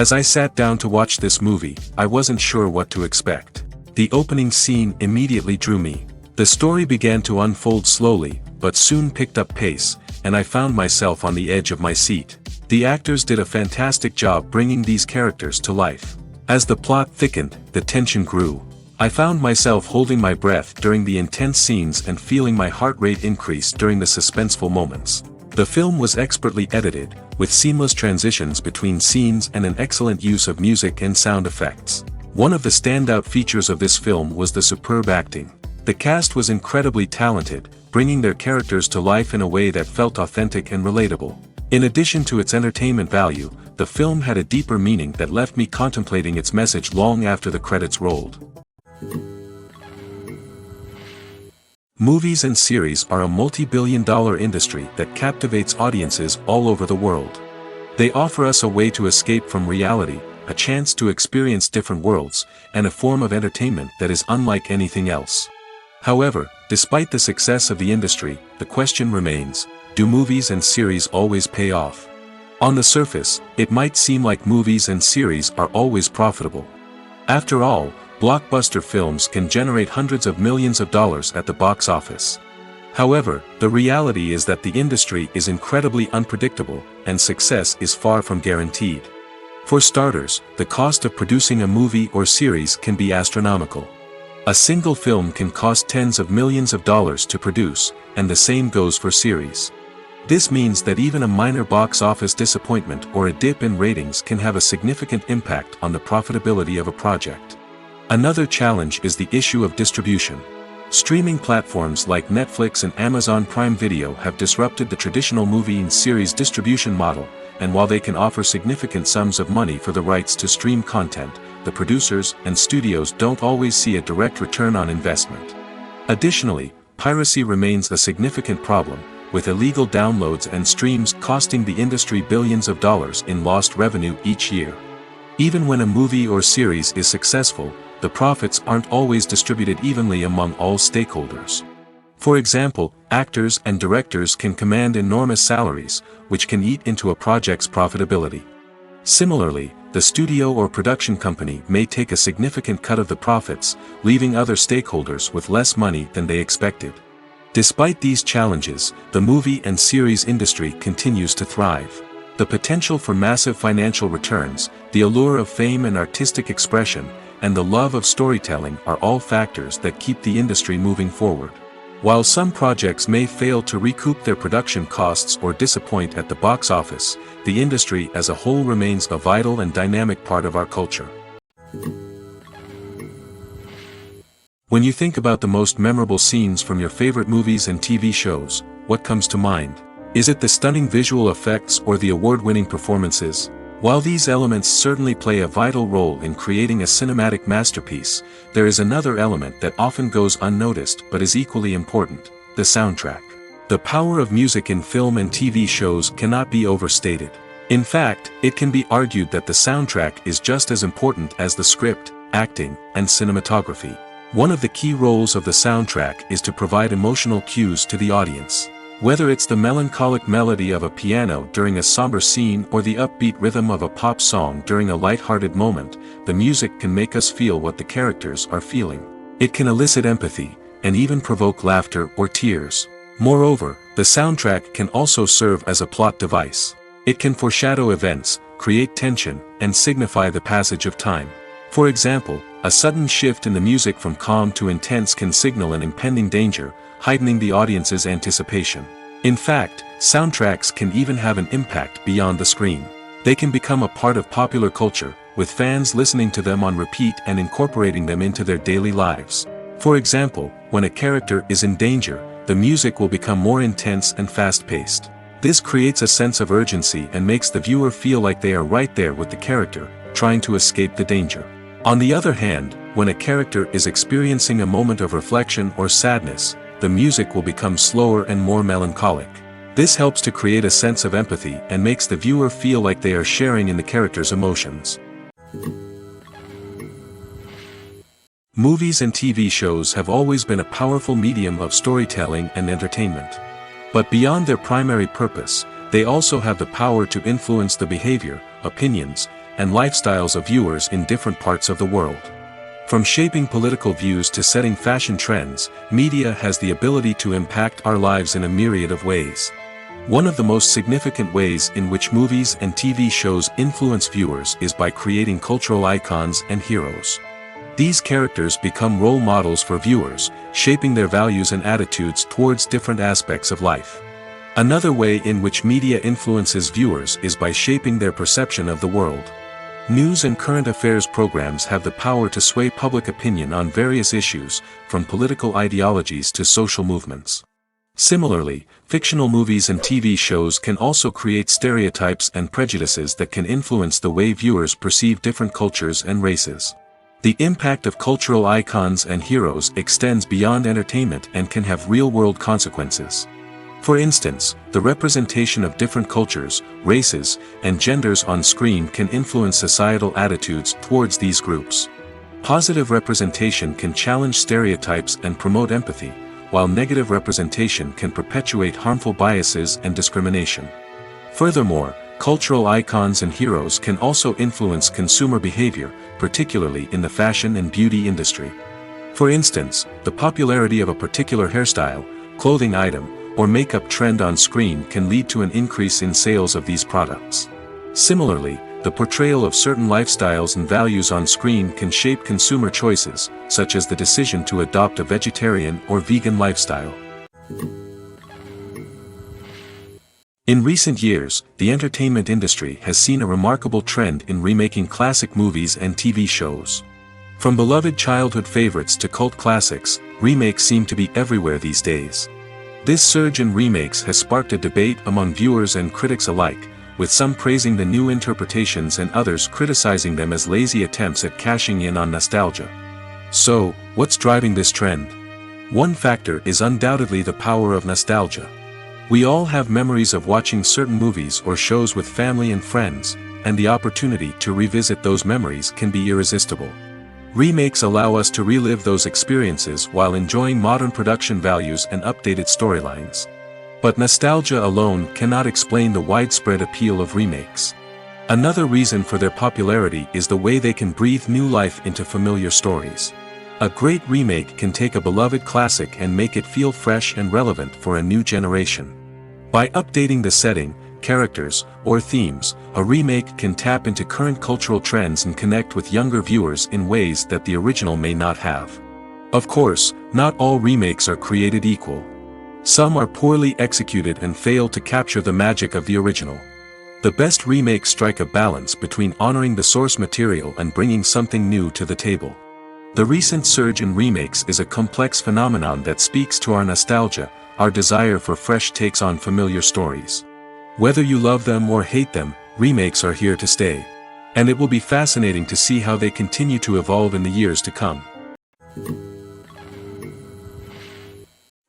As I sat down to watch this movie, I wasn't sure what to expect. The opening scene immediately drew me. The story began to unfold slowly, but soon picked up pace, and I found myself on the edge of my seat. The actors did a fantastic job bringing these characters to life. As the plot thickened, the tension grew. I found myself holding my breath during the intense scenes and feeling my heart rate increase during the suspenseful moments. The film was expertly edited, with seamless transitions between scenes and an excellent use of music and sound effects. One of the standout features of this film was the superb acting. The cast was incredibly talented, bringing their characters to life in a way that felt authentic and relatable. In addition to its entertainment value, the film had a deeper meaning that left me contemplating its message long after the credits rolled. Movies and series are a multi-billion-dollar industry that captivates audiences all over the world. They offer us a way to escape from reality, a chance to experience different worlds, and a form of entertainment that is unlike anything else. However, despite the success of the industry, the question remains, do movies and series always pay off? On the surface, it might seem like movies and series are always profitable. After all, blockbuster films can generate hundreds of millions of dollars at the box office. However, the reality is that the industry is incredibly unpredictable, and success is far from guaranteed. For starters, the cost of producing a movie or series can be astronomical. A single film can cost tens of millions of dollars to produce, and the same goes for series. This means that even a minor box office disappointment or a dip in ratings can have a significant impact on the profitability of a project. Another challenge is the issue of distribution. Streaming platforms like Netflix and Amazon Prime Video have disrupted the traditional movie and series distribution model, and while they can offer significant sums of money for the rights to stream content, the producers and studios don't always see a direct return on investment. Additionally, piracy remains a significant problem, with illegal downloads and streams costing the industry billions of dollars in lost revenue each year. Even when a movie or series is successful, the profits aren't always distributed evenly among all stakeholders. For example, actors and directors can command enormous salaries, which can eat into a project's profitability. Similarly, the studio or production company may take a significant cut of the profits, leaving other stakeholders with less money than they expected. Despite these challenges, the movie and series industry continues to thrive. The potential for massive financial returns, the allure of fame and artistic expression, and the love of storytelling are all factors that keep the industry moving forward. While some projects may fail to recoup their production costs or disappoint at the box office, the industry as a whole remains a vital and dynamic part of our culture. When you think about the most memorable scenes from your favorite movies and TV shows, what comes to mind? Is it the stunning visual effects or the award-winning performances? While these elements certainly play a vital role in creating a cinematic masterpiece, there is another element that often goes unnoticed but is equally important: the soundtrack. The power of music in film and TV shows cannot be overstated. In fact, it can be argued that the soundtrack is just as important as the script, acting, and cinematography. One of the key roles of the soundtrack is to provide emotional cues to the audience. Whether it's the melancholic melody of a piano during a somber scene or the upbeat rhythm of a pop song during a light-hearted moment, the music can make us feel what the characters are feeling. It can elicit empathy, and even provoke laughter or tears. Moreover, the soundtrack can also serve as a plot device. It can foreshadow events, create tension, and signify the passage of time. For example, a sudden shift in the music from calm to intense can signal an impending danger, heightening the audience's anticipation. In fact, soundtracks can even have an impact beyond the screen. They can become a part of popular culture, with fans listening to them on repeat and incorporating them into their daily lives. For example, when a character is in danger, the music will become more intense and fast-paced. This creates a sense of urgency and makes the viewer feel like they are right there with the character, trying to escape the danger. On the other hand, when a character is experiencing a moment of reflection or sadness, the music will become slower and more melancholic. This helps to create a sense of empathy and makes the viewer feel like they are sharing in the character's emotions. Movies and TV shows have always been a powerful medium of storytelling and entertainment. But beyond their primary purpose, they also have the power to influence the behavior, opinions, and lifestyles of viewers in different parts of the world. From shaping political views to setting fashion trends, media has the ability to impact our lives in a myriad of ways. One of the most significant ways in which movies and TV shows influence viewers is by creating cultural icons and heroes. These characters become role models for viewers, shaping their values and attitudes towards different aspects of life. Another way in which media influences viewers is by shaping their perception of the world. News and current affairs programs have the power to sway public opinion on various issues, from political ideologies to social movements. Similarly, fictional movies and TV shows can also create stereotypes and prejudices that can influence the way viewers perceive different cultures and races. The impact of cultural icons and heroes extends beyond entertainment and can have real-world consequences. For instance, the representation of different cultures, races, and genders on screen can influence societal attitudes towards these groups. Positive representation can challenge stereotypes and promote empathy, while negative representation can perpetuate harmful biases and discrimination. Furthermore, cultural icons and heroes can also influence consumer behavior, particularly in the fashion and beauty industry. For instance, the popularity of a particular hairstyle, clothing item, or makeup trend on screen can lead to an increase in sales of these products. Similarly, the portrayal of certain lifestyles and values on screen can shape consumer choices, such as the decision to adopt a vegetarian or vegan lifestyle. In recent years, the entertainment industry has seen a remarkable trend in remaking classic movies and TV shows. From beloved childhood favorites to cult classics, remakes seem to be everywhere these days. This surge in remakes has sparked a debate among viewers and critics alike, with some praising the new interpretations and others criticizing them as lazy attempts at cashing in on nostalgia. So, what's driving this trend? One factor is undoubtedly the power of nostalgia. We all have memories of watching certain movies or shows with family and friends, and the opportunity to revisit those memories can be irresistible. Remakes allow us to relive those experiences while enjoying modern production values and updated storylines. But nostalgia alone cannot explain the widespread appeal of remakes. Another reason for their popularity is the way they can breathe new life into familiar stories. A great remake can take a beloved classic and make it feel fresh and relevant for a new generation. By updating the setting, characters, or themes, a remake can tap into current cultural trends and connect with younger viewers in ways that the original may not have. Of course, not all remakes are created equal. Some are poorly executed and fail to capture the magic of the original. The best remakes strike a balance between honoring the source material and bringing something new to the table. The recent surge in remakes is a complex phenomenon that speaks to our nostalgia, our desire for fresh takes on familiar stories. Whether you love them or hate them, remakes are here to stay. And it will be fascinating to see how they continue to evolve in the years to come.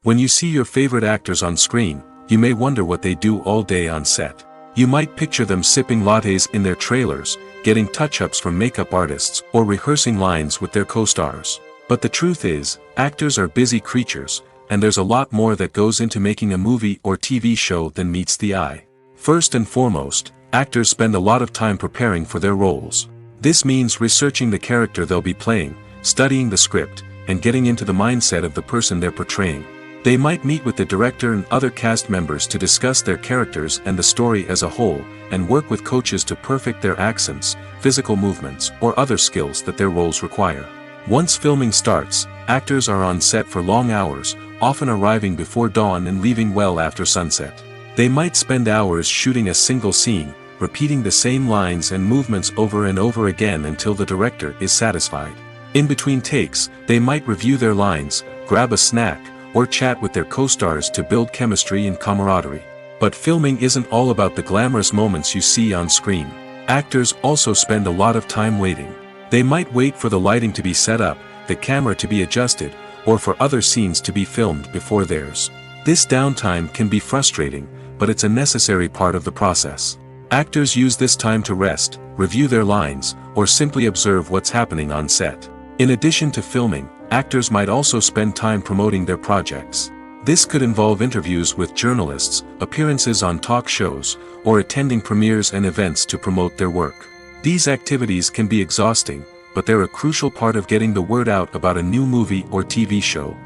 When you see your favorite actors on screen, you may wonder what they do all day on set. You might picture them sipping lattes in their trailers, getting touch-ups from makeup artists, or rehearsing lines with their co-stars. But the truth is, actors are busy creatures, and there's a lot more that goes into making a movie or TV show than meets the eye. First and foremost, actors spend a lot of time preparing for their roles. This means researching the character they'll be playing, studying the script, and getting into the mindset of the person they're portraying. They might meet with the director and other cast members to discuss their characters and the story as a whole, and work with coaches to perfect their accents, physical movements, or other skills that their roles require. Once filming starts, actors are on set for long hours, often arriving before dawn and leaving well after sunset. They might spend hours shooting a single scene, repeating the same lines and movements over and over again until the director is satisfied. In between takes, they might review their lines, grab a snack, or chat with their co-stars to build chemistry and camaraderie. But filming isn't all about the glamorous moments you see on screen. Actors also spend a lot of time waiting. They might wait for the lighting to be set up, the camera to be adjusted, or for other scenes to be filmed before theirs. This downtime can be frustrating, but it's a necessary part of the process. Actors use this time to rest, review their lines, or simply observe what's happening on set. In addition to filming, actors might also spend time promoting their projects. This could involve interviews with journalists, appearances on talk shows, or attending premieres and events to promote their work. These activities can be exhausting, but they're a crucial part of getting the word out about a new movie or TV show.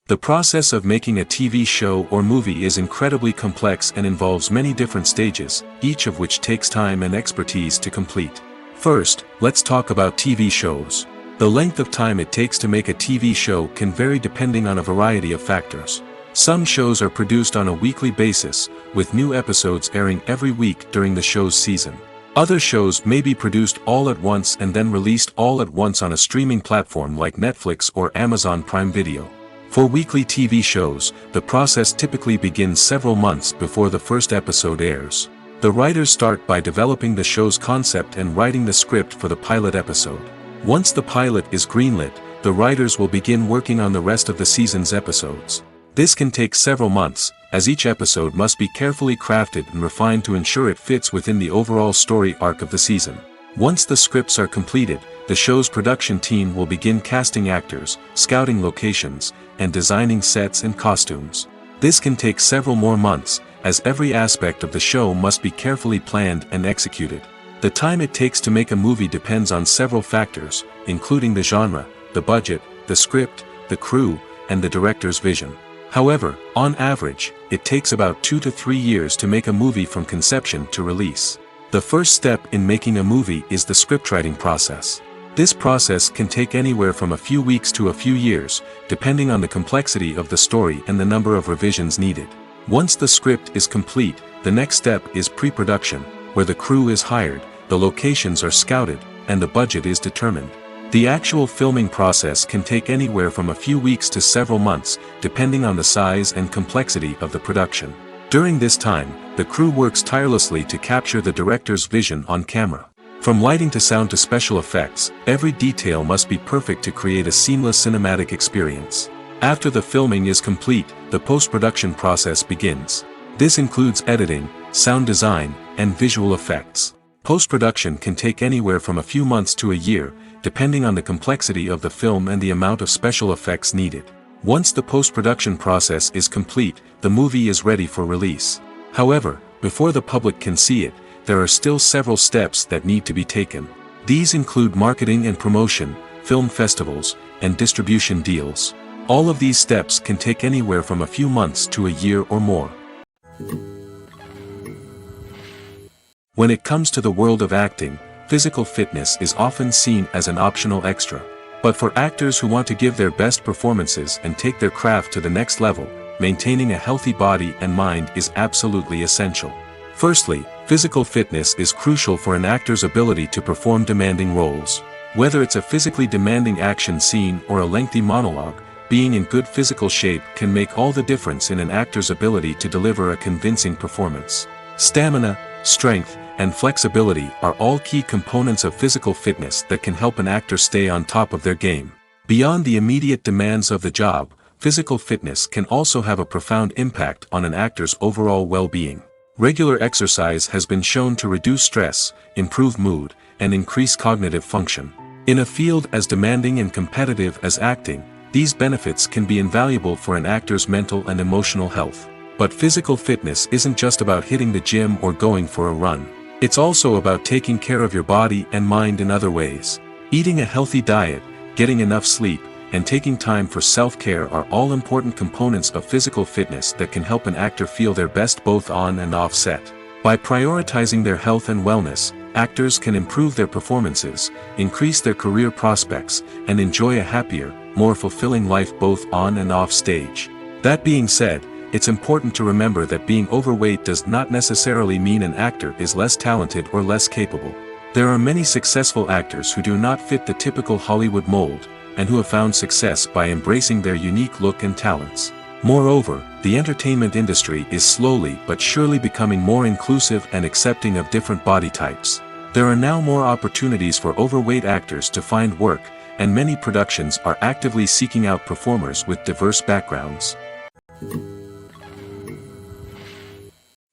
The process of making a TV show or movie is incredibly complex and involves many different stages, each of which takes time and expertise to complete. First, let's talk about TV shows. The length of time it takes to make a TV show can vary depending on a variety of factors. Some shows are produced on a weekly basis, with new episodes airing every week during the show's season. Other shows may be produced all at once and then released all at once on a streaming platform like Netflix or Amazon Prime Video. For weekly TV shows, the process typically begins several months before the first episode airs. The writers start by developing the show's concept and writing the script for the pilot episode. Once the pilot is greenlit, the writers will begin working on the rest of the season's episodes. This can take several months, as each episode must be carefully crafted and refined to ensure it fits within the overall story arc of the season. Once the scripts are completed, the show's production team will begin casting actors, scouting locations, and designing sets and costumes. This can take several more months, as every aspect of the show must be carefully planned and executed. The time it takes to make a movie depends on several factors, including the genre, the budget, the script, the crew, and the director's vision. However, on average, it takes about 2 to 3 years to make a movie from conception to release. The first step in making a movie is the scriptwriting process. This process can take anywhere from a few weeks to a few years, depending on the complexity of the story and the number of revisions needed. Once the script is complete, the next step is pre-production, where the crew is hired, the locations are scouted, and the budget is determined. The actual filming process can take anywhere from a few weeks to several months, depending on the size and complexity of the production. During this time, the crew works tirelessly to capture the director's vision on camera. From lighting to sound to special effects, every detail must be perfect to create a seamless cinematic experience. After the filming is complete, the post-production process begins. This includes editing, sound design, and visual effects. Post-production can take anywhere from a few months to a year, depending on the complexity of the film and the amount of special effects needed. Once the post-production process is complete, the movie is ready for release. However, before the public can see it, there are still several steps that need to be taken. These include marketing and promotion, film festivals, and distribution deals. All of these steps can take anywhere from a few months to a year or more. When it comes to the world of acting, physical fitness is often seen as an optional extra. But for actors who want to give their best performances and take their craft to the next level, maintaining a healthy body and mind is absolutely essential. Firstly, physical fitness is crucial for an actor's ability to perform demanding roles. Whether it's a physically demanding action scene or a lengthy monologue, being in good physical shape can make all the difference in an actor's ability to deliver a convincing performance. Stamina, strength, and flexibility are all key components of physical fitness that can help an actor stay on top of their game. Beyond the immediate demands of the job, physical fitness can also have a profound impact on an actor's overall well-being. Regular exercise has been shown to reduce stress, improve mood, and increase cognitive function. In a field as demanding and competitive as acting, these benefits can be invaluable for an actor's mental and emotional health. But physical fitness isn't just about hitting the gym or going for a run. It's also about taking care of your body and mind in other ways. Eating a healthy diet, getting enough sleep, and taking time for self-care are all important components of physical fitness that can help an actor feel their best both on and off set. By prioritizing their health and wellness, actors can improve their performances, increase their career prospects, and enjoy a happier, more fulfilling life both on and off stage. That being said, it's important to remember that being overweight does not necessarily mean an actor is less talented or less capable. There are many successful actors who do not fit the typical Hollywood mold, and who have found success by embracing their unique look and talents. Moreover, the entertainment industry is slowly but surely becoming more inclusive and accepting of different body types. There are now more opportunities for overweight actors to find work, and many productions are actively seeking out performers with diverse backgrounds.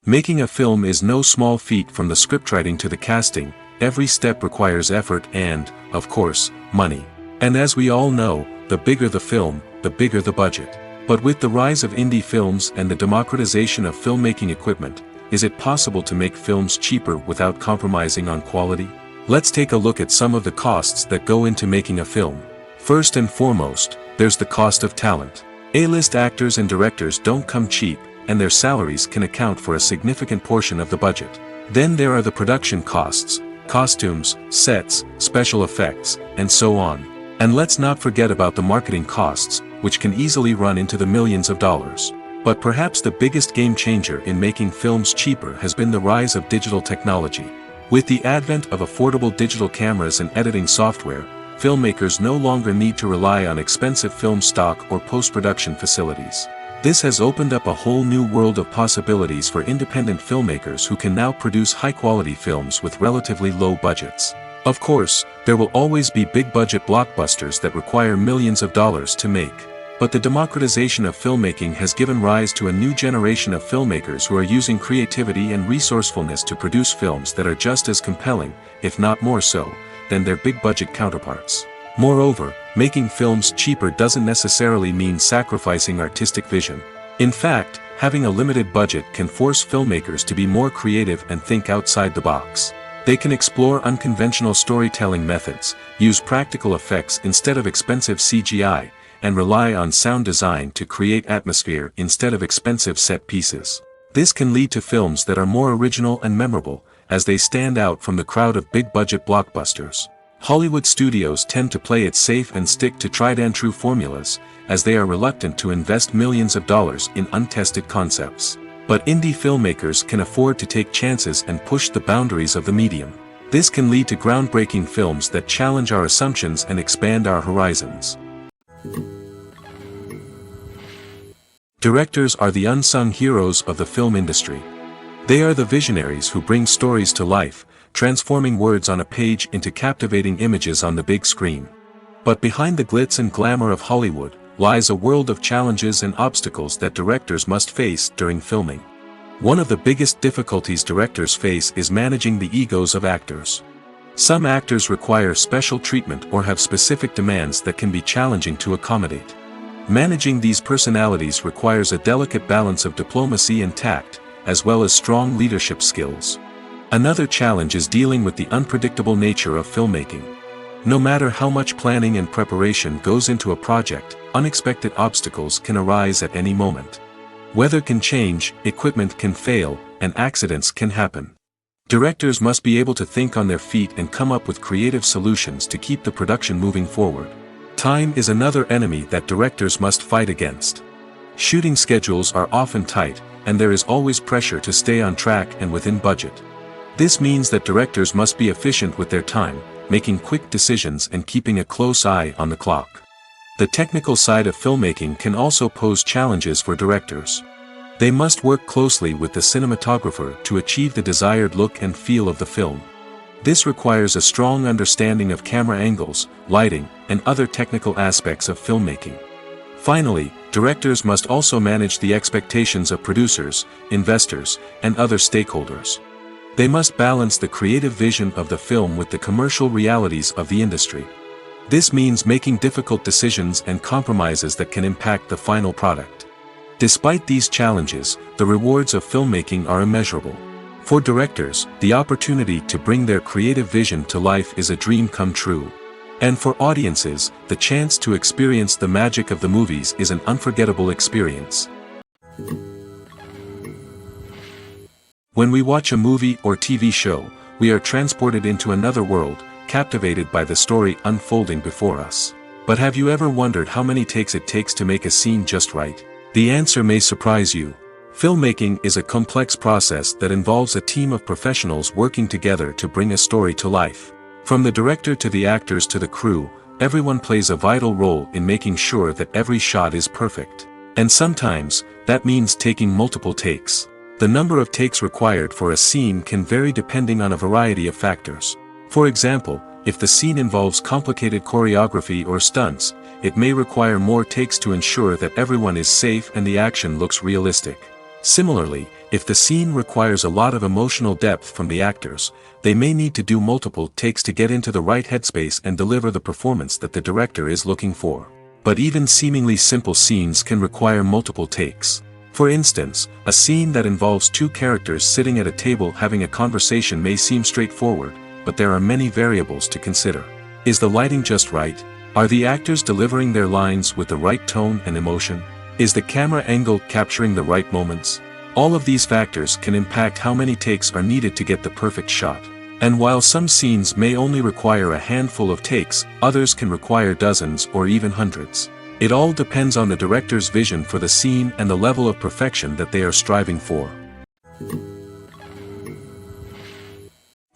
Making a film is no small feat. From the scriptwriting to the casting, every step requires effort and, of course, money. And as we all know, the bigger the film, the bigger the budget. But with the rise of indie films and the democratization of filmmaking equipment, is it possible to make films cheaper without compromising on quality? Let's take a look at some of the costs that go into making a film. First and foremost, there's the cost of talent. A-list actors and directors don't come cheap, and their salaries can account for a significant portion of the budget. Then there are the production costs, costumes, sets, special effects, and so on. And let's not forget about the marketing costs, which can easily run into the millions of dollars. But perhaps the biggest game changer in making films cheaper has been the rise of digital technology. With the advent of affordable digital cameras and editing software, filmmakers no longer need to rely on expensive film stock or post-production facilities. This has opened up a whole new world of possibilities for independent filmmakers who can now produce high-quality films with relatively low budgets. Of course, there will always be big-budget blockbusters that require millions of dollars to make. But the democratization of filmmaking has given rise to a new generation of filmmakers who are using creativity and resourcefulness to produce films that are just as compelling, if not more so, than their big-budget counterparts. Moreover, making films cheaper doesn't necessarily mean sacrificing artistic vision. In fact, having a limited budget can force filmmakers to be more creative and think outside the box. They can explore unconventional storytelling methods, use practical effects instead of expensive CGI, and rely on sound design to create atmosphere instead of expensive set pieces. This can lead to films that are more original and memorable, as they stand out from the crowd of big-budget blockbusters. Hollywood studios tend to play it safe and stick to tried-and-true formulas, as they are reluctant to invest millions of dollars in untested concepts. But indie filmmakers can afford to take chances and push the boundaries of the medium. This can lead to groundbreaking films that challenge our assumptions and expand our horizons. Directors are the unsung heroes of the film industry. They are the visionaries who bring stories to life, transforming words on a page into captivating images on the big screen. But behind the glitz and glamour of Hollywood lies a world of challenges and obstacles that directors must face during filming. One of the biggest difficulties directors face is managing the egos of actors. Some actors require special treatment or have specific demands that can be challenging to accommodate. Managing these personalities requires a delicate balance of diplomacy and tact, as well as strong leadership skills. Another challenge is dealing with the unpredictable nature of filmmaking. No matter how much planning and preparation goes into a project, unexpected obstacles can arise at any moment. Weather can change, equipment can fail, and accidents can happen. Directors must be able to think on their feet and come up with creative solutions to keep the production moving forward. Time is another enemy that directors must fight against. Shooting schedules are often tight, and there is always pressure to stay on track and within budget. This means that directors must be efficient with their time, making quick decisions and keeping a close eye on the clock. The technical side of filmmaking can also pose challenges for directors. They must work closely with the cinematographer to achieve the desired look and feel of the film. This requires a strong understanding of camera angles, lighting, and other technical aspects of filmmaking. Finally, directors must also manage the expectations of producers, investors, and other stakeholders. They must balance the creative vision of the film with the commercial realities of the industry. This means making difficult decisions and compromises that can impact the final product. Despite these challenges, the rewards of filmmaking are immeasurable. For directors, the opportunity to bring their creative vision to life is a dream come true. And for audiences, the chance to experience the magic of the movies is an unforgettable experience. When we watch a movie or TV show, we are transported into another world, captivated by the story unfolding before us. But have you ever wondered how many takes it takes to make a scene just right? The answer may surprise you. Filmmaking is a complex process that involves a team of professionals working together to bring a story to life. From the director to the actors to the crew, everyone plays a vital role in making sure that every shot is perfect. And sometimes, that means taking multiple takes. The number of takes required for a scene can vary depending on a variety of factors. For example, if the scene involves complicated choreography or stunts, it may require more takes to ensure that everyone is safe and the action looks realistic. Similarly, if the scene requires a lot of emotional depth from the actors, they may need to do multiple takes to get into the right headspace and deliver the performance that the director is looking for. But even seemingly simple scenes can require multiple takes. For instance, a scene that involves two characters sitting at a table having a conversation may seem straightforward, but there are many variables to consider. Is the lighting just right? Are the actors delivering their lines with the right tone and emotion? Is the camera angle capturing the right moments? All of these factors can impact how many takes are needed to get the perfect shot. And while some scenes may only require a handful of takes, others can require dozens or even hundreds. It all depends on the director's vision for the scene and the level of perfection that they are striving for.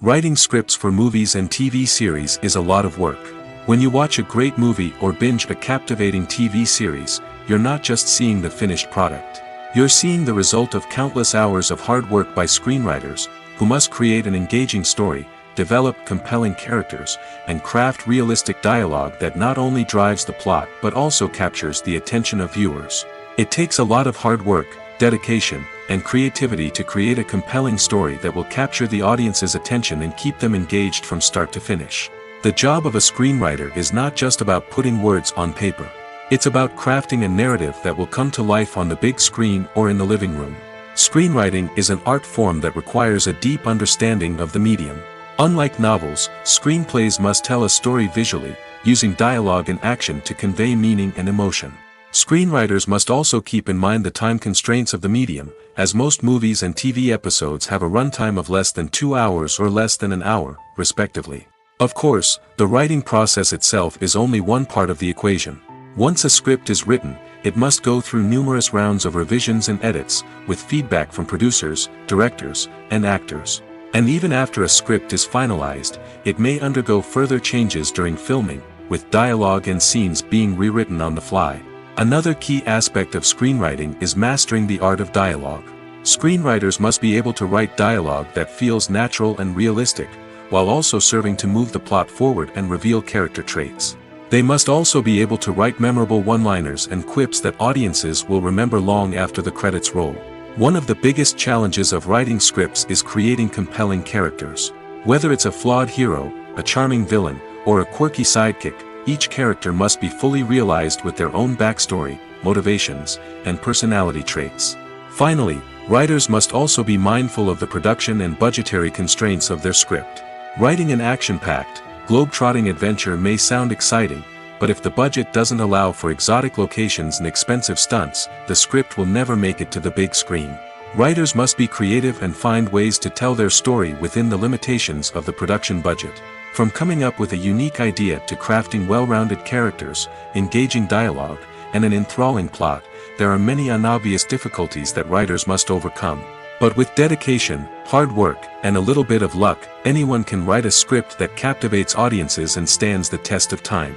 Writing scripts for movies and TV series is a lot of work. When you watch a great movie or binge a captivating TV series, you're not just seeing the finished product. You're seeing the result of countless hours of hard work by screenwriters, who must create an engaging story, develop compelling characters, and craft realistic dialogue that not only drives the plot but also captures the attention of viewers. It takes a lot of hard work, dedication, and creativity to create a compelling story that will capture the audience's attention and keep them engaged from start to finish. The job of a screenwriter is not just about putting words on paper. It's about crafting a narrative that will come to life on the big screen or in the living room. Screenwriting is an art form that requires a deep understanding of the medium. Unlike novels, screenplays must tell a story visually, using dialogue and action to convey meaning and emotion. Screenwriters must also keep in mind the time constraints of the medium, as most movies and TV episodes have a runtime of less than 2 hours or less than an hour, respectively. Of course, the writing process itself is only one part of the equation. Once a script is written, it must go through numerous rounds of revisions and edits, with feedback from producers, directors, and actors. And even after a script is finalized, it may undergo further changes during filming, with dialogue and scenes being rewritten on the fly. Another key aspect of screenwriting is mastering the art of dialogue. Screenwriters must be able to write dialogue that feels natural and realistic, while also serving to move the plot forward and reveal character traits. They must also be able to write memorable one-liners and quips that audiences will remember long after the credits roll. One of the biggest challenges of writing scripts is creating compelling characters. Whether it's a flawed hero, a charming villain, or a quirky sidekick, each character must be fully realized with their own backstory, motivations, and personality traits. Finally, writers must also be mindful of the production and budgetary constraints of their script. Writing an action-packed, globe-trotting adventure may sound exciting, but if the budget doesn't allow for exotic locations and expensive stunts, the script will never make it to the big screen. Writers must be creative and find ways to tell their story within the limitations of the production budget. From coming up with a unique idea to crafting well-rounded characters, engaging dialogue, and an enthralling plot, there are many unobvious difficulties that writers must overcome. But with dedication, hard work, and a little bit of luck, anyone can write a script that captivates audiences and stands the test of time.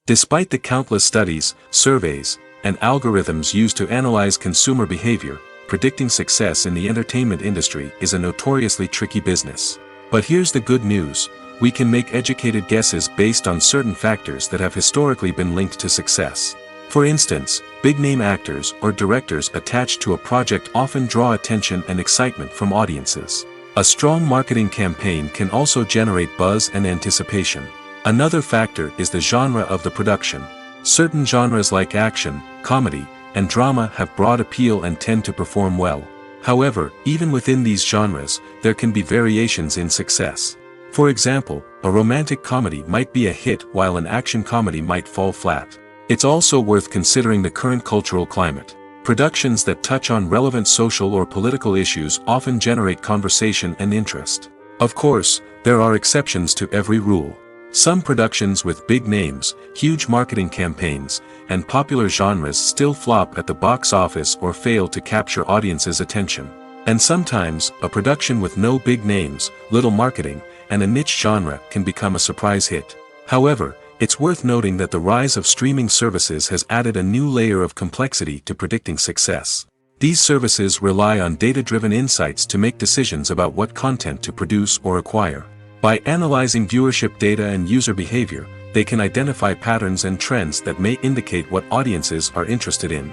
Despite the countless studies, surveys, and algorithms used to analyze consumer behavior, predicting success in the entertainment industry is a notoriously tricky business. But here's the good news: we can make educated guesses based on certain factors that have historically been linked to success. For instance, big-name actors or directors attached to a project often draw attention and excitement from audiences. A strong marketing campaign can also generate buzz and anticipation. Another factor is the genre of the production. Certain genres like action, comedy, and drama have broad appeal and tend to perform well. However, even within these genres, there can be variations in success. For example, a romantic comedy might be a hit while an action comedy might fall flat. It's also worth considering the current cultural climate. Productions that touch on relevant social or political issues often generate conversation and interest. Of course, there are exceptions to every rule. Some productions with big names, huge marketing campaigns, and popular genres still flop at the box office or fail to capture audiences' attention. And sometimes, a production with no big names, little marketing, and a niche genre can become a surprise hit. However, it's worth noting that the rise of streaming services has added a new layer of complexity to predicting success. These services rely on data-driven insights to make decisions about what content to produce or acquire. By analyzing viewership data and user behavior, they can identify patterns and trends that may indicate what audiences are interested in.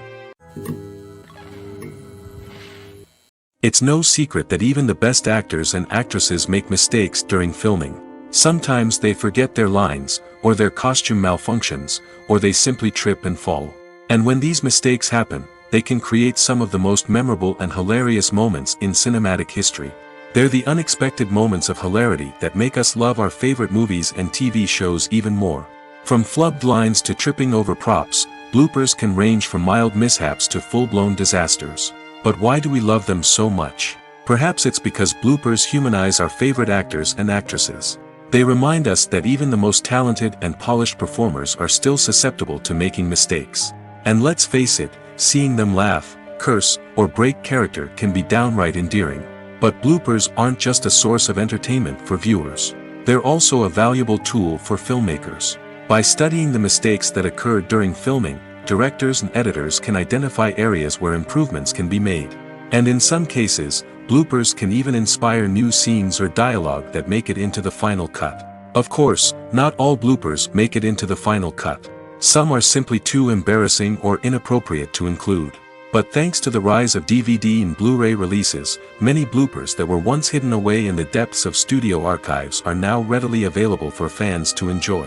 It's no secret that even the best actors and actresses make mistakes during filming. Sometimes they forget their lines, or their costume malfunctions, or they simply trip and fall. And when these mistakes happen, they can create some of the most memorable and hilarious moments in cinematic history. They're the unexpected moments of hilarity that make us love our favorite movies and TV shows even more. From flubbed lines to tripping over props, bloopers can range from mild mishaps to full-blown disasters. But why do we love them so much? Perhaps it's because bloopers humanize our favorite actors and actresses. They remind us that even the most talented and polished performers are still susceptible to making mistakes. And let's face it, seeing them laugh, curse, or break character can be downright endearing. But bloopers aren't just a source of entertainment for viewers. They're also a valuable tool for filmmakers. By studying the mistakes that occurred during filming, directors and editors can identify areas where improvements can be made. And in some cases, bloopers can even inspire new scenes or dialogue that make it into the final cut. Of course, not all bloopers make it into the final cut. Some are simply too embarrassing or inappropriate to include. But thanks to the rise of DVD and Blu-ray releases, many bloopers that were once hidden away in the depths of studio archives are now readily available for fans to enjoy.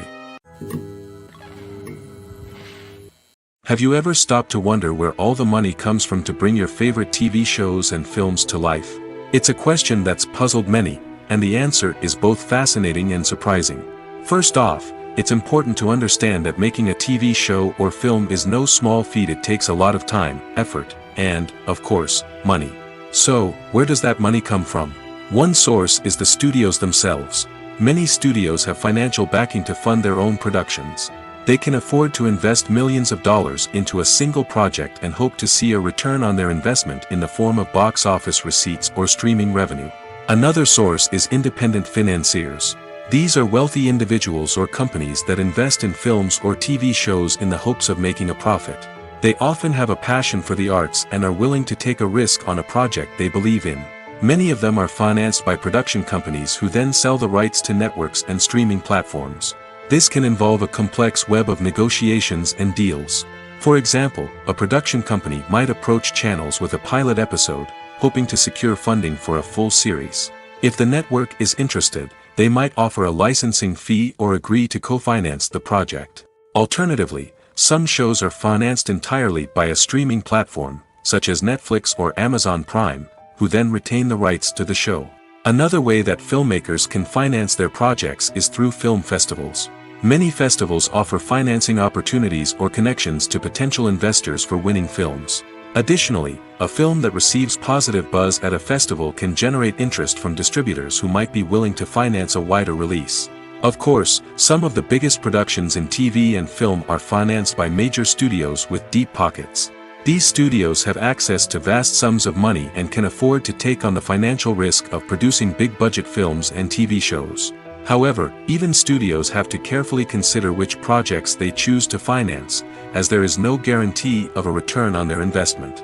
Have you ever stopped to wonder where all the money comes from to bring your favorite TV shows and films to life? It's a question that's puzzled many, and the answer is both fascinating and surprising. First off, it's important to understand that making a TV show or film is no small feat. It takes a lot of time, effort, and, of course, money. So, where does that money come from? One source is the studios themselves. Many studios have financial backing to fund their own productions. They can afford to invest millions of dollars into a single project and hope to see a return on their investment in the form of box office receipts or streaming revenue. Another source is independent financiers. These are wealthy individuals or companies that invest in films or TV shows in the hopes of making a profit. They often have a passion for the arts and are willing to take a risk on a project they believe in. Many of them are financed by production companies who then sell the rights to networks and streaming platforms. This can involve a complex web of negotiations and deals. For example, a production company might approach channels with a pilot episode, hoping to secure funding for a full series. If the network is interested, they might offer a licensing fee or agree to co-finance the project. Alternatively, some shows are financed entirely by a streaming platform, such as Netflix or Amazon Prime, who then retain the rights to the show. Another way that filmmakers can finance their projects is through film festivals. Many festivals offer financing opportunities or connections to potential investors for winning films. Additionally, a film that receives positive buzz at a festival can generate interest from distributors who might be willing to finance a wider release. Of course, some of the biggest productions in TV and film are financed by major studios with deep pockets. These studios have access to vast sums of money and can afford to take on the financial risk of producing big-budget films and TV shows. However, even studios have to carefully consider which projects they choose to finance, as there is no guarantee of a return on their investment.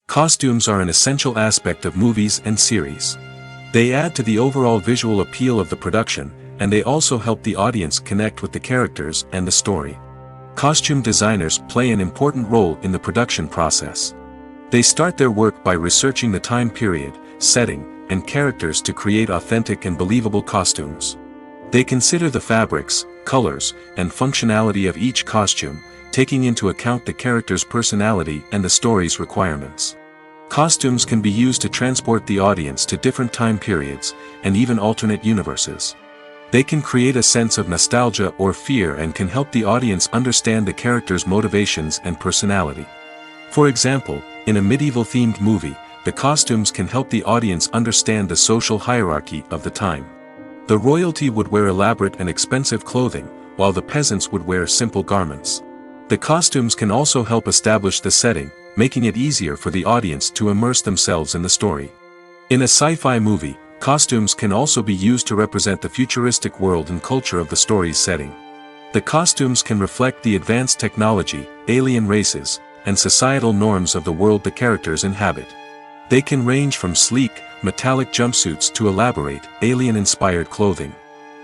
Costumes are an essential aspect of movies and series. They add to the overall visual appeal of the production, and they also help the audience connect with the characters and the story. Costume designers play an important role in the production process. They start their work by researching the time period, setting, and characters to create authentic and believable costumes. They consider the fabrics, colors, and functionality of each costume, taking into account the character's personality and the story's requirements. Costumes can be used to transport the audience to different time periods, and even alternate universes. They can create a sense of nostalgia or fear and can help the audience understand the character's motivations and personality. For example, in a medieval-themed movie, the costumes can help the audience understand the social hierarchy of the time. The royalty would wear elaborate and expensive clothing, while the peasants would wear simple garments. The costumes can also help establish the setting, making it easier for the audience to immerse themselves in the story. In a sci-fi movie, costumes can also be used to represent the futuristic world and culture of the story's setting. The costumes can reflect the advanced technology, alien races, and societal norms of the world the characters inhabit. They can range from sleek, metallic jumpsuits to elaborate, alien-inspired clothing.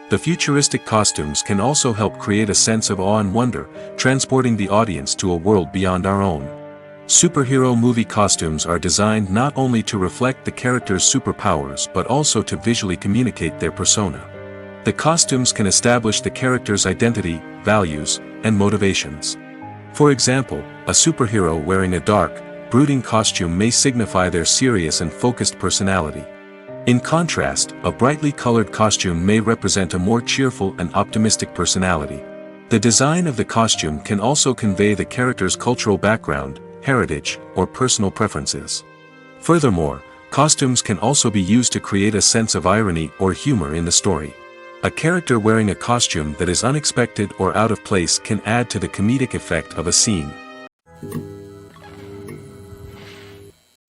The futuristic costumes can also help create a sense of awe and wonder, transporting the audience to a world beyond our own. Superhero movie costumes are designed not only to reflect the character's superpowers but also to visually communicate their persona. The costumes can establish the character's identity, values, and motivations. For example, a superhero wearing a dark, brooding costume may signify their serious and focused personality. In contrast, a brightly colored costume may represent a more cheerful and optimistic personality. The design of the costume can also convey the character's cultural background, heritage, or personal preferences. Furthermore, costumes can also be used to create a sense of irony or humor in the story. A character wearing a costume that is unexpected or out of place can add to the comedic effect of a scene.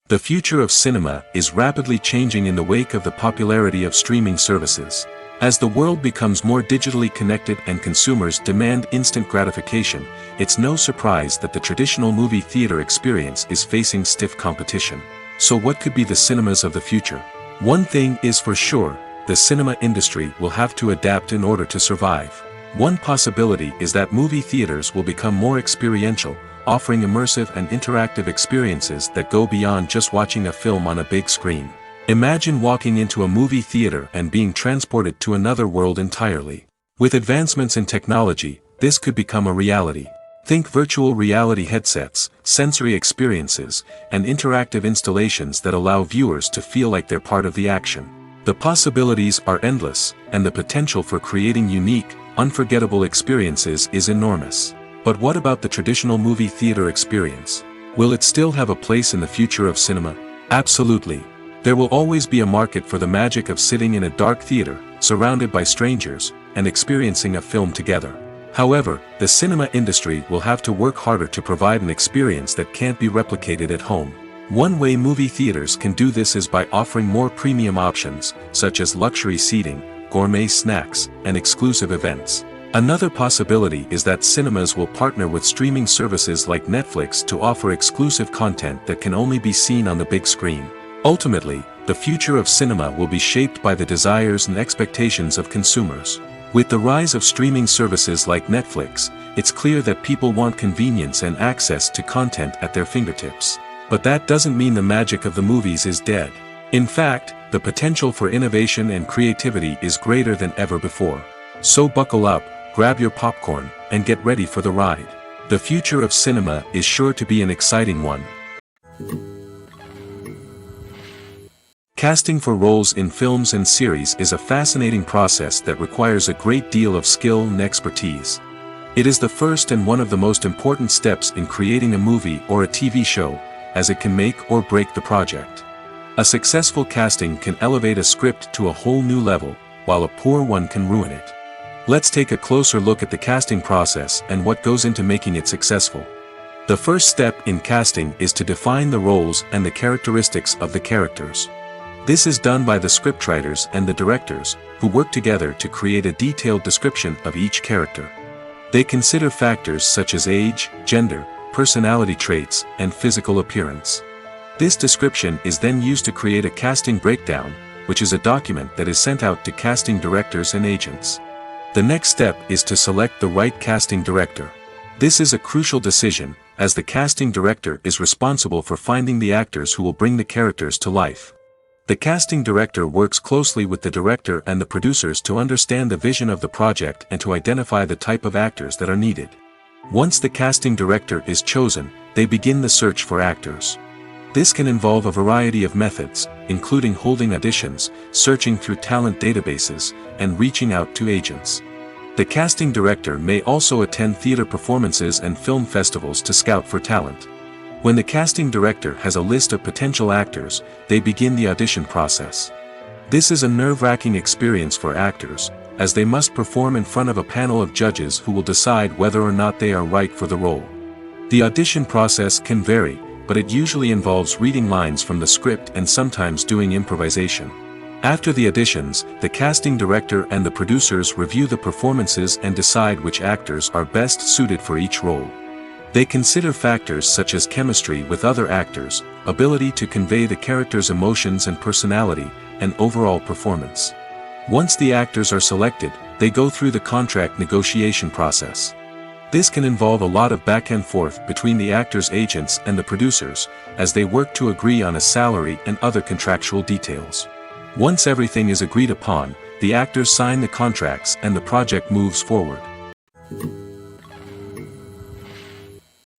The future of cinema is rapidly changing in the wake of the popularity of streaming services. As the world becomes more digitally connected and consumers demand instant gratification, it's no surprise that the traditional movie theater experience is facing stiff competition. So what could be the cinemas of the future? One thing is for sure, the cinema industry will have to adapt in order to survive. One possibility is that movie theaters will become more experiential, offering immersive and interactive experiences that go beyond just watching a film on a big screen. Imagine walking into a movie theater and being transported to another world entirely. With advancements in technology, this could become a reality. Think virtual reality headsets, sensory experiences, and interactive installations that allow viewers to feel like they're part of the action. The possibilities are endless, and the potential for creating unique, unforgettable experiences is enormous. But what about the traditional movie theater experience? Will it still have a place in the future of cinema? Absolutely. There will always be a market for the magic of sitting in a dark theater, surrounded by strangers, and experiencing a film together. However, the cinema industry will have to work harder to provide an experience that can't be replicated at home. One way movie theaters can do this is by offering more premium options, such as luxury seating, gourmet snacks, and exclusive events. Another possibility is that cinemas will partner with streaming services like Netflix to offer exclusive content that can only be seen on the big screen. Ultimately, the future of cinema will be shaped by the desires and expectations of consumers. With the rise of streaming services like Netflix, it's clear that people want convenience and access to content at their fingertips. But that doesn't mean the magic of the movies is dead. In fact, the potential for innovation and creativity is greater than ever before. So buckle up, grab your popcorn, and get ready for the ride. The future of cinema is sure to be an exciting one. Casting for roles in films and series is a fascinating process that requires a great deal of skill and expertise. It is the first and one of the most important steps in creating a movie or a TV show, as it can make or break the project. A successful casting can elevate a script to a whole new level, while a poor one can ruin it. Let's take a closer look at the casting process and what goes into making it successful. The first step in casting is to define the roles and the characteristics of the characters. This is done by the scriptwriters and the directors, who work together to create a detailed description of each character. They consider factors such as age, gender, personality traits, and physical appearance. This description is then used to create a casting breakdown, which is a document that is sent out to casting directors and agents. The next step is to select the right casting director. This is a crucial decision, as the casting director is responsible for finding the actors who will bring the characters to life. The casting director works closely with the director and the producers to understand the vision of the project and to identify the type of actors that are needed. Once the casting director is chosen, they begin the search for actors. This can involve a variety of methods, including holding auditions, searching through talent databases, and reaching out to agents. The casting director may also attend theater performances and film festivals to scout for talent. When the casting director has a list of potential actors, they begin the audition process. This is a nerve-wracking experience for actors, as they must perform in front of a panel of judges who will decide whether or not they are right for the role. The audition process can vary, but it usually involves reading lines from the script and sometimes doing improvisation. After the auditions, the casting director and the producers review the performances and decide which actors are best suited for each role. They consider factors such as chemistry with other actors, ability to convey the character's emotions and personality, and overall performance. Once the actors are selected, they go through the contract negotiation process. This can involve a lot of back and forth between the actors' agents and the producers, as they work to agree on a salary and other contractual details. Once everything is agreed upon, the actors sign the contracts and the project moves forward.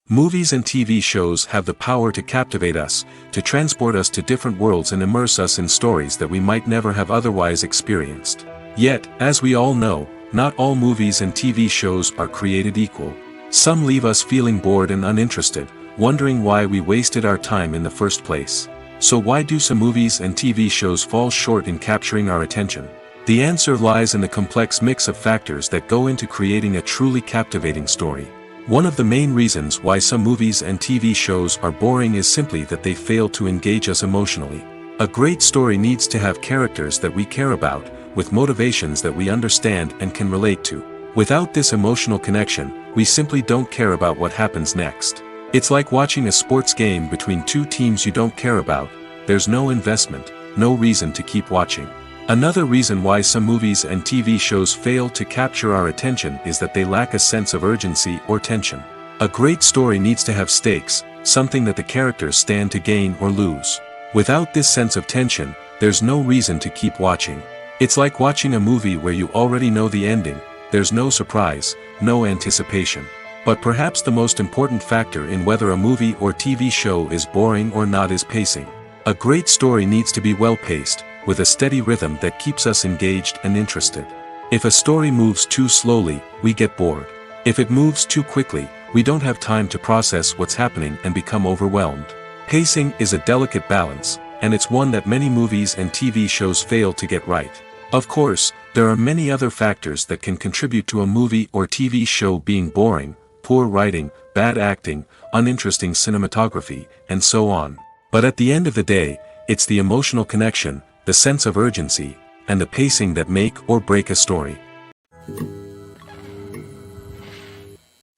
Movies and TV shows have the power to captivate us, to transport us to different worlds and immerse us in stories that we might never have otherwise experienced. Yet, as we all know, not all movies and TV shows are created equal. Some leave us feeling bored and uninterested, wondering why we wasted our time in the first place. So why do some movies and TV shows fall short in capturing our attention? The answer lies in the complex mix of factors that go into creating a truly captivating story. One of the main reasons why some movies and TV shows are boring is simply that they fail to engage us emotionally. A great story needs to have characters that we care about, with motivations that we understand and can relate to. Without this emotional connection, we simply don't care about what happens next. It's like watching a sports game between two teams you don't care about. There's no investment, no reason to keep watching. Another reason why some movies and TV shows fail to capture our attention is that they lack a sense of urgency or tension. A great story needs to have stakes, something that the characters stand to gain or lose. Without this sense of tension, there's no reason to keep watching. It's like watching a movie where you already know the ending. There's no surprise, no anticipation. But perhaps the most important factor in whether a movie or TV show is boring or not is pacing. A great story needs to be well-paced, with a steady rhythm that keeps us engaged and interested. If a story moves too slowly, we get bored. If it moves too quickly, we don't have time to process what's happening and become overwhelmed. Pacing is a delicate balance, and it's one that many movies and TV shows fail to get right. Of course, there are many other factors that can contribute to a movie or TV show being boring: poor writing, bad acting, uninteresting cinematography, and so on. But at the end of the day, it's the emotional connection, the sense of urgency, and the pacing that make or break a story.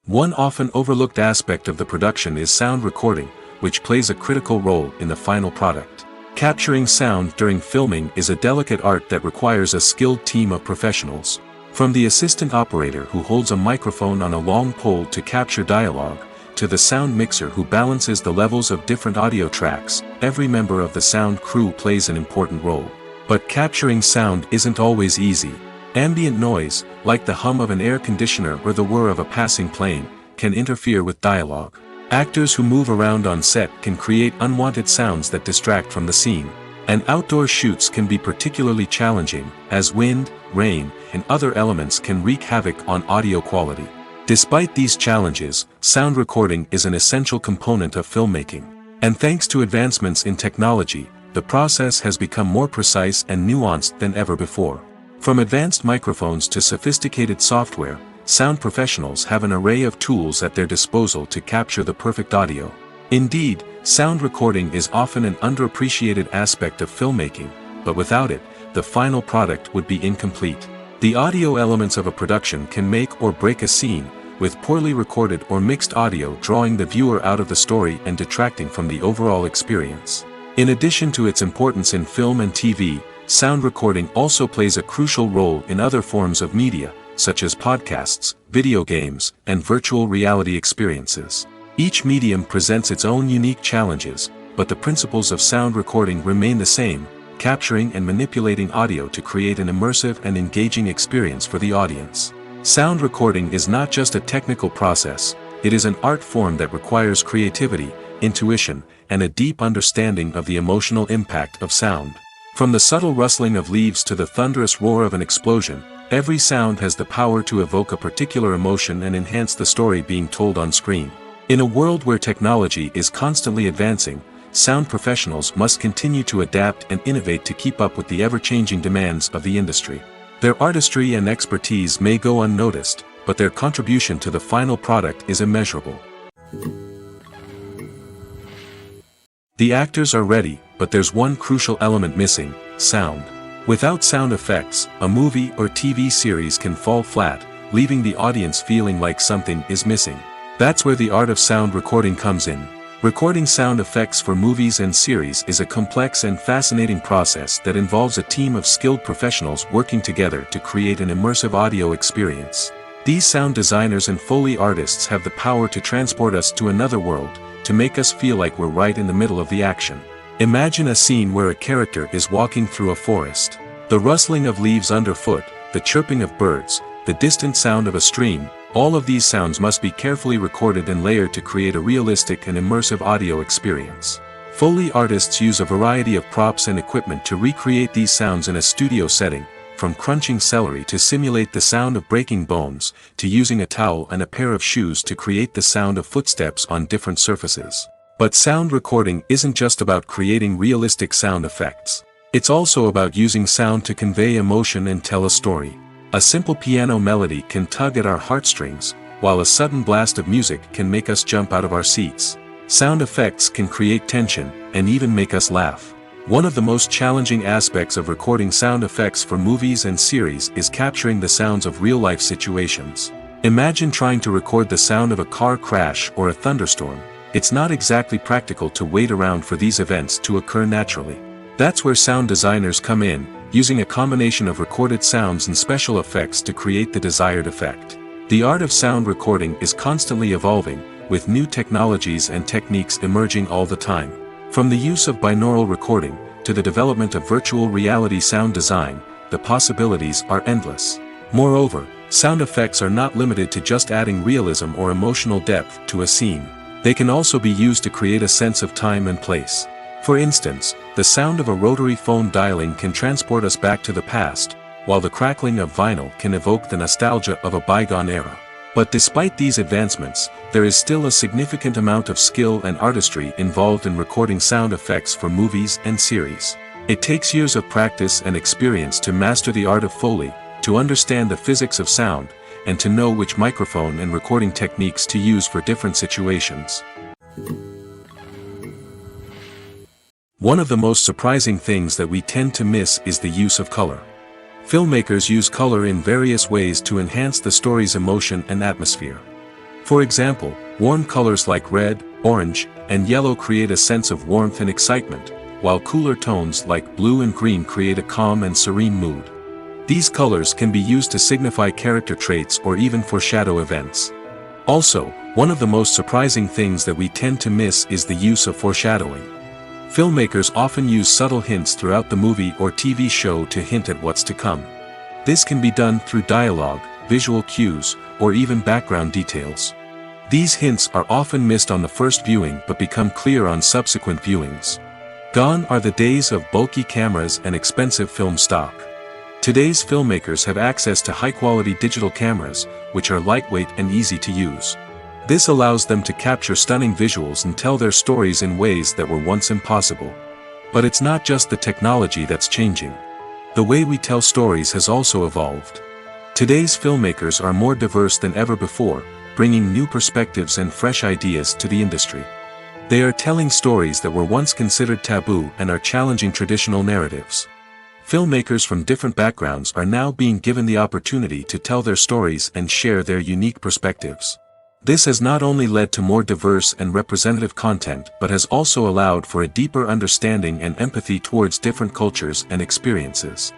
One often overlooked aspect of the production is sound recording, which plays a critical role in the final product. Capturing sound during filming is a delicate art that requires a skilled team of professionals. From the assistant operator who holds a microphone on a long pole to capture dialogue, to the sound mixer who balances the levels of different audio tracks, every member of the sound crew plays an important role. But capturing sound isn't always easy. Ambient noise, like the hum of an air conditioner or the whir of a passing plane, can interfere with dialogue. Actors who move around on set can create unwanted sounds that distract from the scene. And outdoor shoots can be particularly challenging, as wind, rain, and other elements can wreak havoc on audio quality. Despite these challenges, sound recording is an essential component of filmmaking. And thanks to advancements in technology, the process has become more precise and nuanced than ever before. From advanced microphones to sophisticated software, sound professionals have an array of tools at their disposal to capture the perfect audio. Indeed, sound recording is often an underappreciated aspect of filmmaking, but without it, the final product would be incomplete. The audio elements of a production can make or break a scene, with poorly recorded or mixed audio drawing the viewer out of the story and detracting from the overall experience. In addition to its importance in film and TV, sound recording also plays a crucial role in other forms of media, such as podcasts, video games, and virtual reality experiences. Each medium presents its own unique challenges, but the principles of sound recording remain the same: capturing and manipulating audio to create an immersive and engaging experience for the audience. Sound recording is not just a technical process, it is an art form that requires creativity, intuition, and a deep understanding of the emotional impact of sound. From the subtle rustling of leaves to the thunderous roar of an explosion, every sound has the power to evoke a particular emotion and enhance the story being told on screen. In a world where technology is constantly advancing, sound professionals must continue to adapt and innovate to keep up with the ever-changing demands of the industry. Their artistry and expertise may go unnoticed, but their contribution to the final product is immeasurable. The actors are ready, but there's one crucial element missing: sound. Without sound effects, a movie or TV series can fall flat, leaving the audience feeling like something is missing. That's where the art of sound recording comes in. Recording sound effects for movies and series is a complex and fascinating process that involves a team of skilled professionals working together to create an immersive audio experience. These sound designers and Foley artists have the power to transport us to another world, to make us feel like we're right in the middle of the action. Imagine a scene where a character is walking through a forest. The rustling of leaves underfoot, the chirping of birds, the distant sound of a stream, all of these sounds must be carefully recorded and layered to create a realistic and immersive audio experience. Foley artists use a variety of props and equipment to recreate these sounds in a studio setting, from crunching celery to simulate the sound of breaking bones, to using a towel and a pair of shoes to create the sound of footsteps on different surfaces. But sound recording isn't just about creating realistic sound effects. It's also about using sound to convey emotion and tell a story. A simple piano melody can tug at our heartstrings, while a sudden blast of music can make us jump out of our seats. Sound effects can create tension, and even make us laugh. One of the most challenging aspects of recording sound effects for movies and series is capturing the sounds of real-life situations. Imagine trying to record the sound of a car crash or a thunderstorm. It's not exactly practical to wait around for these events to occur naturally. That's where sound designers come in, using a combination of recorded sounds and special effects to create the desired effect. The art of sound recording is constantly evolving, with new technologies and techniques emerging all the time. From the use of binaural recording, to the development of virtual reality sound design, the possibilities are endless. Moreover, sound effects are not limited to just adding realism or emotional depth to a scene. They can also be used to create a sense of time and place. For instance, the sound of a rotary phone dialing can transport us back to the past, while the crackling of vinyl can evoke the nostalgia of a bygone era. But despite these advancements, there is still a significant amount of skill and artistry involved in recording sound effects for movies and series. It takes years of practice and experience to master the art of Foley, to understand the physics of sound, and to know which microphone and recording techniques to use for different situations. One of the most surprising things that we tend to miss is the use of color. Filmmakers use color in various ways to enhance the story's emotion and atmosphere. For example, warm colors like red, orange, and yellow create a sense of warmth and excitement, while cooler tones like blue and green create a calm and serene mood. These colors can be used to signify character traits or even foreshadow events. Also, one of the most surprising things that we tend to miss is the use of foreshadowing. Filmmakers often use subtle hints throughout the movie or TV show to hint at what's to come. This can be done through dialogue, visual cues, or even background details. These hints are often missed on the first viewing but become clear on subsequent viewings. Gone are the days of bulky cameras and expensive film stock. Today's filmmakers have access to high-quality digital cameras, which are lightweight and easy to use. This allows them to capture stunning visuals and tell their stories in ways that were once impossible. But it's not just the technology that's changing. The way we tell stories has also evolved. Today's filmmakers are more diverse than ever before, bringing new perspectives and fresh ideas to the industry. They are telling stories that were once considered taboo and are challenging traditional narratives. Filmmakers from different backgrounds are now being given the opportunity to tell their stories and share their unique perspectives. This has not only led to more diverse and representative content but has also allowed for a deeper understanding and empathy towards different cultures and experiences.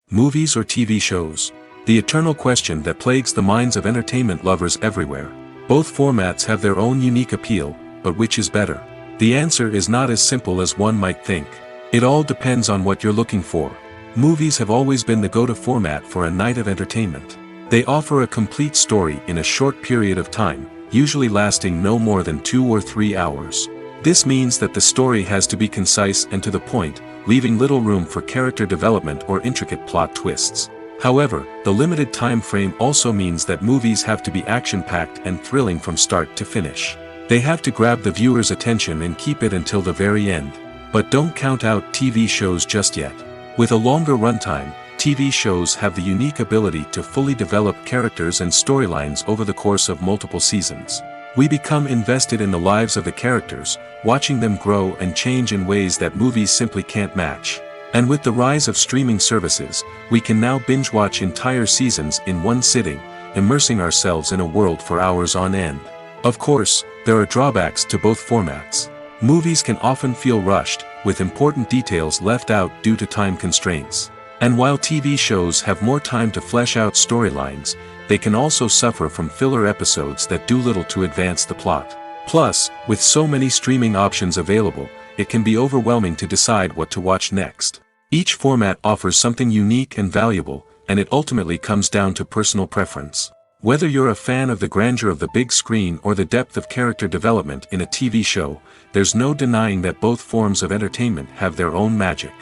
Movies or TV shows? The eternal question that plagues the minds of entertainment lovers everywhere. Both formats have their own unique appeal, but which is better? The answer is not as simple as one might think. It all depends on what you're looking for. Movies have always been the go-to format for a night of entertainment. They offer a complete story in a short period of time, usually lasting no more than 2 or 3 hours. This means that the story has to be concise and to the point, leaving little room for character development or intricate plot twists. However, the limited time frame also means that movies have to be action-packed and thrilling from start to finish. They have to grab the viewer's attention and keep it until the very end. But don't count out TV shows just yet. With a longer runtime, TV shows have the unique ability to fully develop characters and storylines over the course of multiple seasons. We become invested in the lives of the characters, watching them grow and change in ways that movies simply can't match. And with the rise of streaming services, we can now binge-watch entire seasons in one sitting, immersing ourselves in a world for hours on end. Of course, there are drawbacks to both formats. Movies can often feel rushed, with important details left out due to time constraints. And while TV shows have more time to flesh out storylines, they can also suffer from filler episodes that do little to advance the plot. Plus, with so many streaming options available, it can be overwhelming to decide what to watch next. Each format offers something unique and valuable, and it ultimately comes down to personal preference. Whether you're a fan of the grandeur of the big screen or the depth of character development in a TV show, there's no denying that both forms of entertainment have their own magic.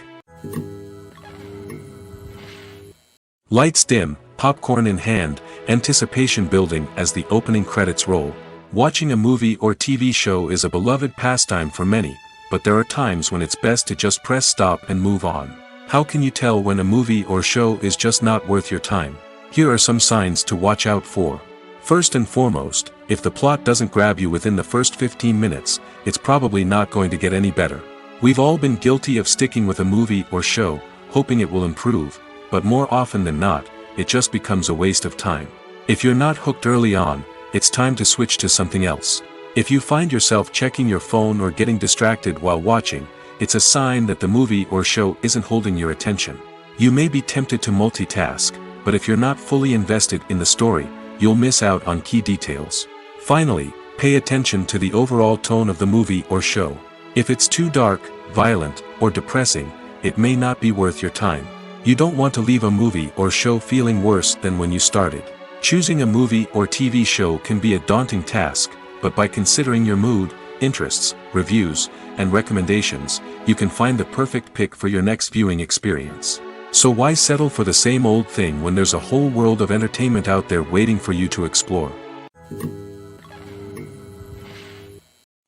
Lights dim, popcorn in hand, anticipation building as the opening credits roll. Watching a movie or TV show is a beloved pastime for many, but there are times when it's best to just press stop and move on. How can you tell when a movie or show is just not worth your time? Here are some signs to watch out for. First and foremost, if the plot doesn't grab you within the first 15 minutes, it's probably not going to get any better. We've all been guilty of sticking with a movie or show, hoping it will improve, but more often than not, it just becomes a waste of time. If you're not hooked early on, it's time to switch to something else. If you find yourself checking your phone or getting distracted while watching, it's a sign that the movie or show isn't holding your attention. You may be tempted to multitask, but if you're not fully invested in the story, you'll miss out on key details. Finally, pay attention to the overall tone of the movie or show. If it's too dark, violent, or depressing, it may not be worth your time. You don't want to leave a movie or show feeling worse than when you started. Choosing a movie or TV show can be a daunting task, but by considering your mood, interests, reviews, and recommendations, you can find the perfect pick for your next viewing experience. So why settle for the same old thing when there's a whole world of entertainment out there waiting for you to explore?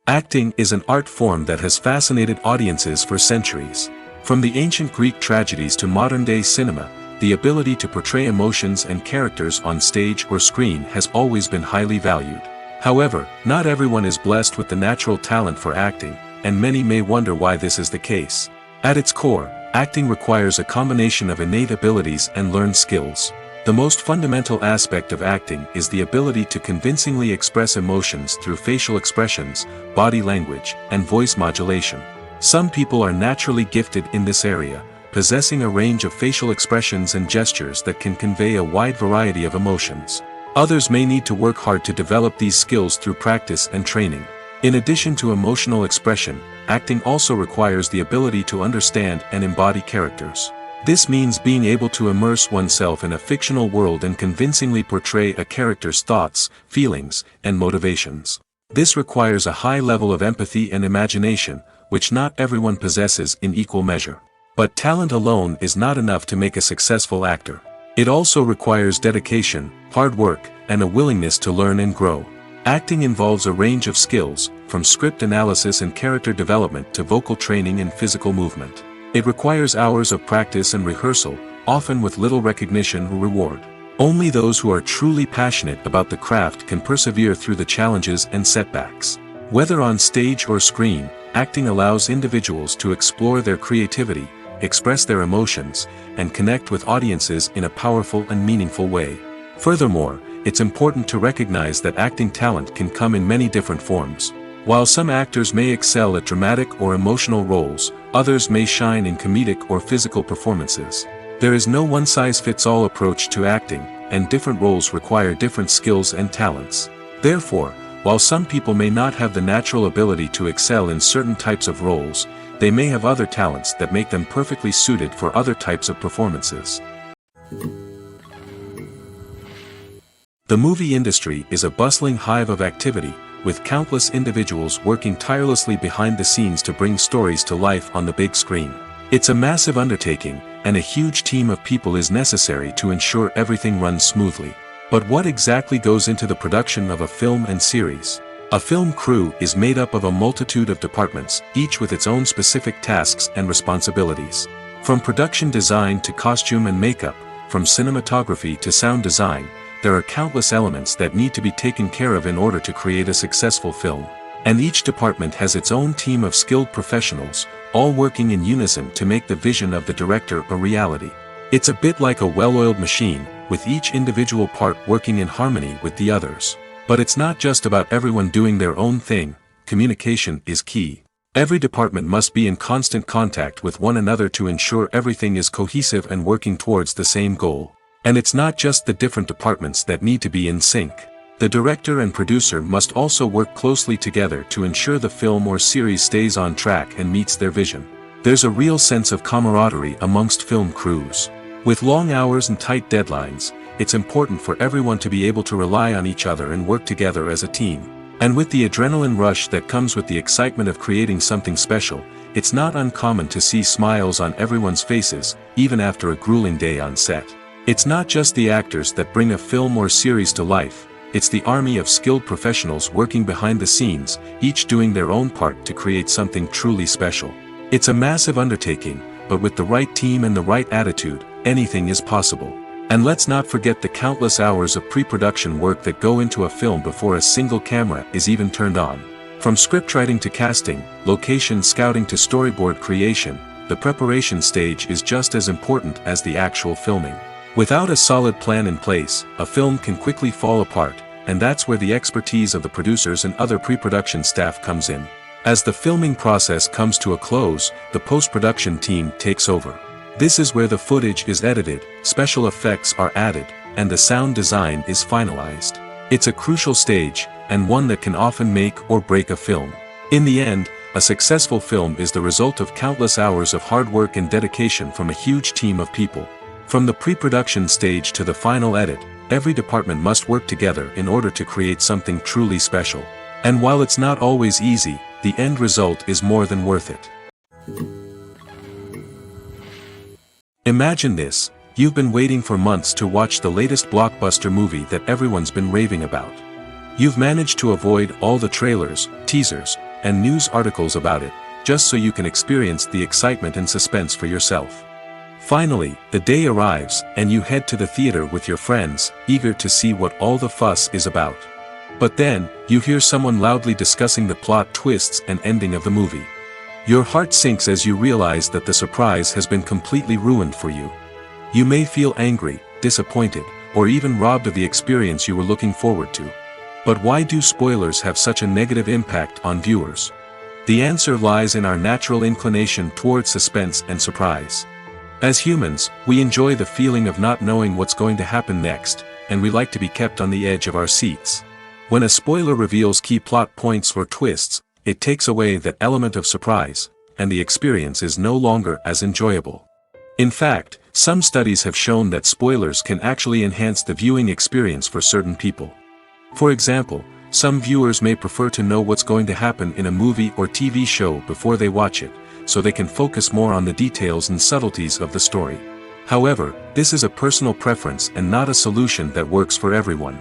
Acting is an art form that has fascinated audiences for centuries. From the ancient Greek tragedies to modern-day cinema, the ability to portray emotions and characters on stage or screen has always been highly valued. However, not everyone is blessed with the natural talent for acting, and many may wonder why this is the case. At its core, acting requires a combination of innate abilities and learned skills. The most fundamental aspect of acting is the ability to convincingly express emotions through facial expressions, body language, and voice modulation. Some people are naturally gifted in this area, possessing a range of facial expressions and gestures that can convey a wide variety of emotions. Others may need to work hard to develop these skills through practice and training. In addition to emotional expression, acting also requires the ability to understand and embody characters. This means being able to immerse oneself in a fictional world and convincingly portray a character's thoughts, feelings, and motivations. This requires a high level of empathy and imagination, which not everyone possesses in equal measure. But talent alone is not enough to make a successful actor. It also requires dedication, hard work, and a willingness to learn and grow. Acting involves a range of skills, from script analysis and character development to vocal training and physical movement. It requires hours of practice and rehearsal, often with little recognition or reward. Only those who are truly passionate about the craft can persevere through the challenges and setbacks. Whether on stage or screen, acting allows individuals to explore their creativity, express their emotions, and connect with audiences in a powerful and meaningful way. Furthermore, it's important to recognize that acting talent can come in many different forms. While some actors may excel at dramatic or emotional roles, others may shine in comedic or physical performances. There is no one-size-fits-all approach to acting, and different roles require different skills and talents. Therefore, while some people may not have the natural ability to excel in certain types of roles, they may have other talents that make them perfectly suited for other types of performances. The movie industry is a bustling hive of activity, with countless individuals working tirelessly behind the scenes to bring stories to life on the big screen. It's a massive undertaking, and a huge team of people is necessary to ensure everything runs smoothly. But what exactly goes into the production of a film and series? A film crew is made up of a multitude of departments, each with its own specific tasks and responsibilities. From production design to costume and makeup, from cinematography to sound design, there are countless elements that need to be taken care of in order to create a successful film. And each department has its own team of skilled professionals, all working in unison to make the vision of the director a reality. It's a bit like a well-oiled machine, with each individual part working in harmony with the others. But it's not just about everyone doing their own thing. Communication is key. Every department must be in constant contact with one another to ensure everything is cohesive and working towards the same goal. And it's not just the different departments that need to be in sync. The director and producer must also work closely together to ensure the film or series stays on track and meets their vision. There's a real sense of camaraderie amongst film crews. With long hours and tight deadlines, it's important for everyone to be able to rely on each other and work together as a team. And with the adrenaline rush that comes with the excitement of creating something special, it's not uncommon to see smiles on everyone's faces, even after a grueling day on set. It's not just the actors that bring a film or series to life, it's the army of skilled professionals working behind the scenes, each doing their own part to create something truly special. It's a massive undertaking, but with the right team and the right attitude, anything is possible. And let's not forget the countless hours of pre-production work that go into a film before a single camera is even turned on. From scriptwriting to casting, location scouting to storyboard creation, the preparation stage is just as important as the actual filming. Without a solid plan in place, a film can quickly fall apart, and that's where the expertise of the producers and other pre-production staff comes in. As the filming process comes to a close, the post-production team takes over. This is where the footage is edited, special effects are added, and the sound design is finalized. It's a crucial stage, and one that can often make or break a film. In the end, a successful film is the result of countless hours of hard work and dedication from a huge team of people. From the pre-production stage to the final edit, every department must work together in order to create something truly special. And while it's not always easy, the end result is more than worth it. Imagine this, you've been waiting for months to watch the latest blockbuster movie that everyone's been raving about. You've managed to avoid all the trailers, teasers, and news articles about it, just so you can experience the excitement and suspense for yourself. Finally, the day arrives, and you head to the theater with your friends, eager to see what all the fuss is about. But then, you hear someone loudly discussing the plot twists and ending of the movie. Your heart sinks as you realize that the surprise has been completely ruined for you. You may feel angry, disappointed, or even robbed of the experience you were looking forward to. But why do spoilers have such a negative impact on viewers? The answer lies in our natural inclination toward suspense and surprise. As humans, we enjoy the feeling of not knowing what's going to happen next, and we like to be kept on the edge of our seats. When a spoiler reveals key plot points or twists, it takes away that element of surprise, and the experience is no longer as enjoyable. In fact, some studies have shown that spoilers can actually enhance the viewing experience for certain people. For example, some viewers may prefer to know what's going to happen in a movie or TV show before they watch it, so they can focus more on the details and subtleties of the story. However, this is a personal preference and not a solution that works for everyone.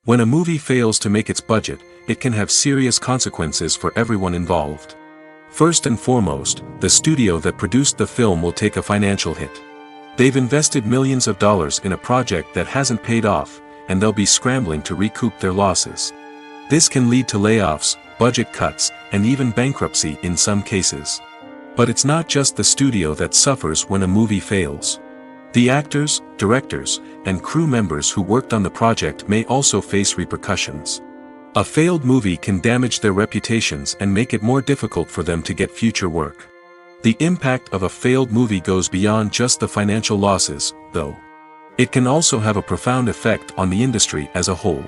When a movie fails to make its budget, it can have serious consequences for everyone involved. First and foremost, the studio that produced the film will take a financial hit. They've invested millions of dollars in a project that hasn't paid off, and they'll be scrambling to recoup their losses. This can lead to layoffs, budget cuts, and even bankruptcy in some cases. But it's not just the studio that suffers when a movie fails. The actors, directors, and crew members who worked on the project may also face repercussions. A failed movie can damage their reputations and make it more difficult for them to get future work. The impact of a failed movie goes beyond just the financial losses, though. It can also have a profound effect on the industry as a whole.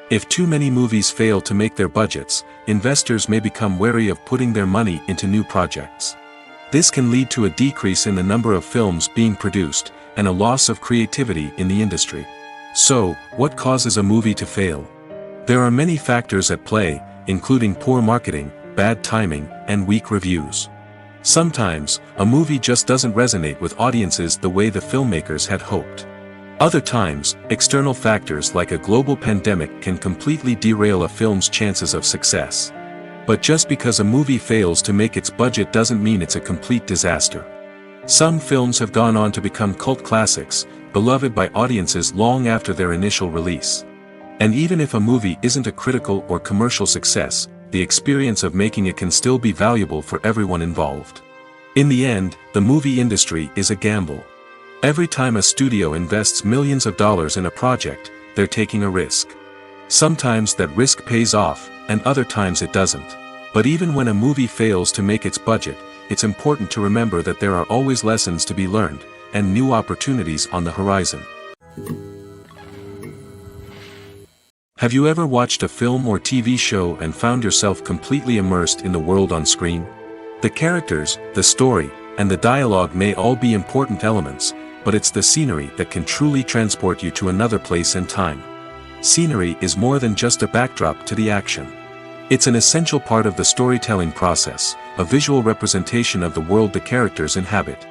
If too many movies fail to make their budgets, investors may become wary of putting their money into new projects. This can lead to a decrease in the number of films being produced, and a loss of creativity in the industry. So, what causes a movie to fail? There are many factors at play, including poor marketing, bad timing, and weak reviews. Sometimes, a movie just doesn't resonate with audiences the way the filmmakers had hoped. Other times, external factors like a global pandemic can completely derail a film's chances of success. But just because a movie fails to make its budget doesn't mean it's a complete disaster. Some films have gone on to become cult classics, beloved by audiences long after their initial release. And even if a movie isn't a critical or commercial success, the experience of making it can still be valuable for everyone involved. In the end, the movie industry is a gamble. Every time a studio invests millions of dollars in a project, they're taking a risk. Sometimes that risk pays off, and other times it doesn't. But even when a movie fails to make its budget, it's important to remember that there are always lessons to be learned, and new opportunities on the horizon. Have you ever watched a film or TV show and found yourself completely immersed in the world on screen? The characters, the story, and the dialogue may all be important elements, but it's the scenery that can truly transport you to another place and time. Scenery is more than just a backdrop to the action. It's an essential part of the storytelling process, a visual representation of the world the characters inhabit.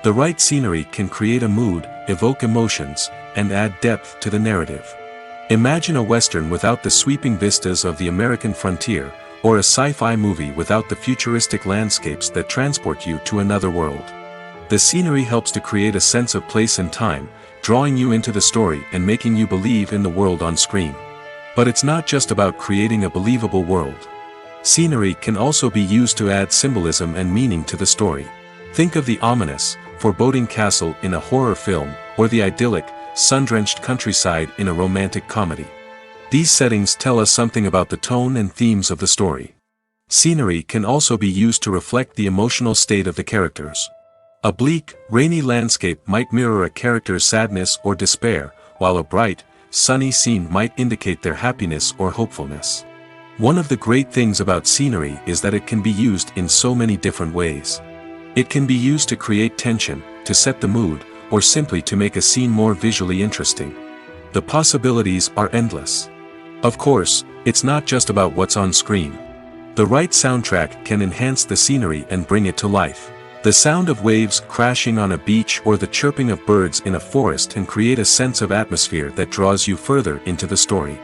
The right scenery can create a mood, evoke emotions, and add depth to the narrative. Imagine a Western without the sweeping vistas of the American frontier, or a sci-fi movie without the futuristic landscapes that transport you to another world. The scenery helps to create a sense of place and time, drawing you into the story and making you believe in the world on screen. But it's not just about creating a believable world. Scenery can also be used to add symbolism and meaning to the story. Think of the ominous, foreboding castle in a horror film, or the idyllic, sun-drenched countryside in a romantic comedy. These settings tell us something about the tone and themes of the story. Scenery can also be used to reflect the emotional state of the characters. A bleak, rainy landscape might mirror a character's sadness or despair, while a bright, sunny scene might indicate their happiness or hopefulness. One of the great things about scenery is that it can be used in so many different ways. It can be used to create tension, to set the mood, or simply to make a scene more visually interesting. The possibilities are endless. Of course, it's not just about what's on screen. The right soundtrack can enhance the scenery and bring it to life. The sound of waves crashing on a beach or the chirping of birds in a forest can create a sense of atmosphere that draws you further into the story.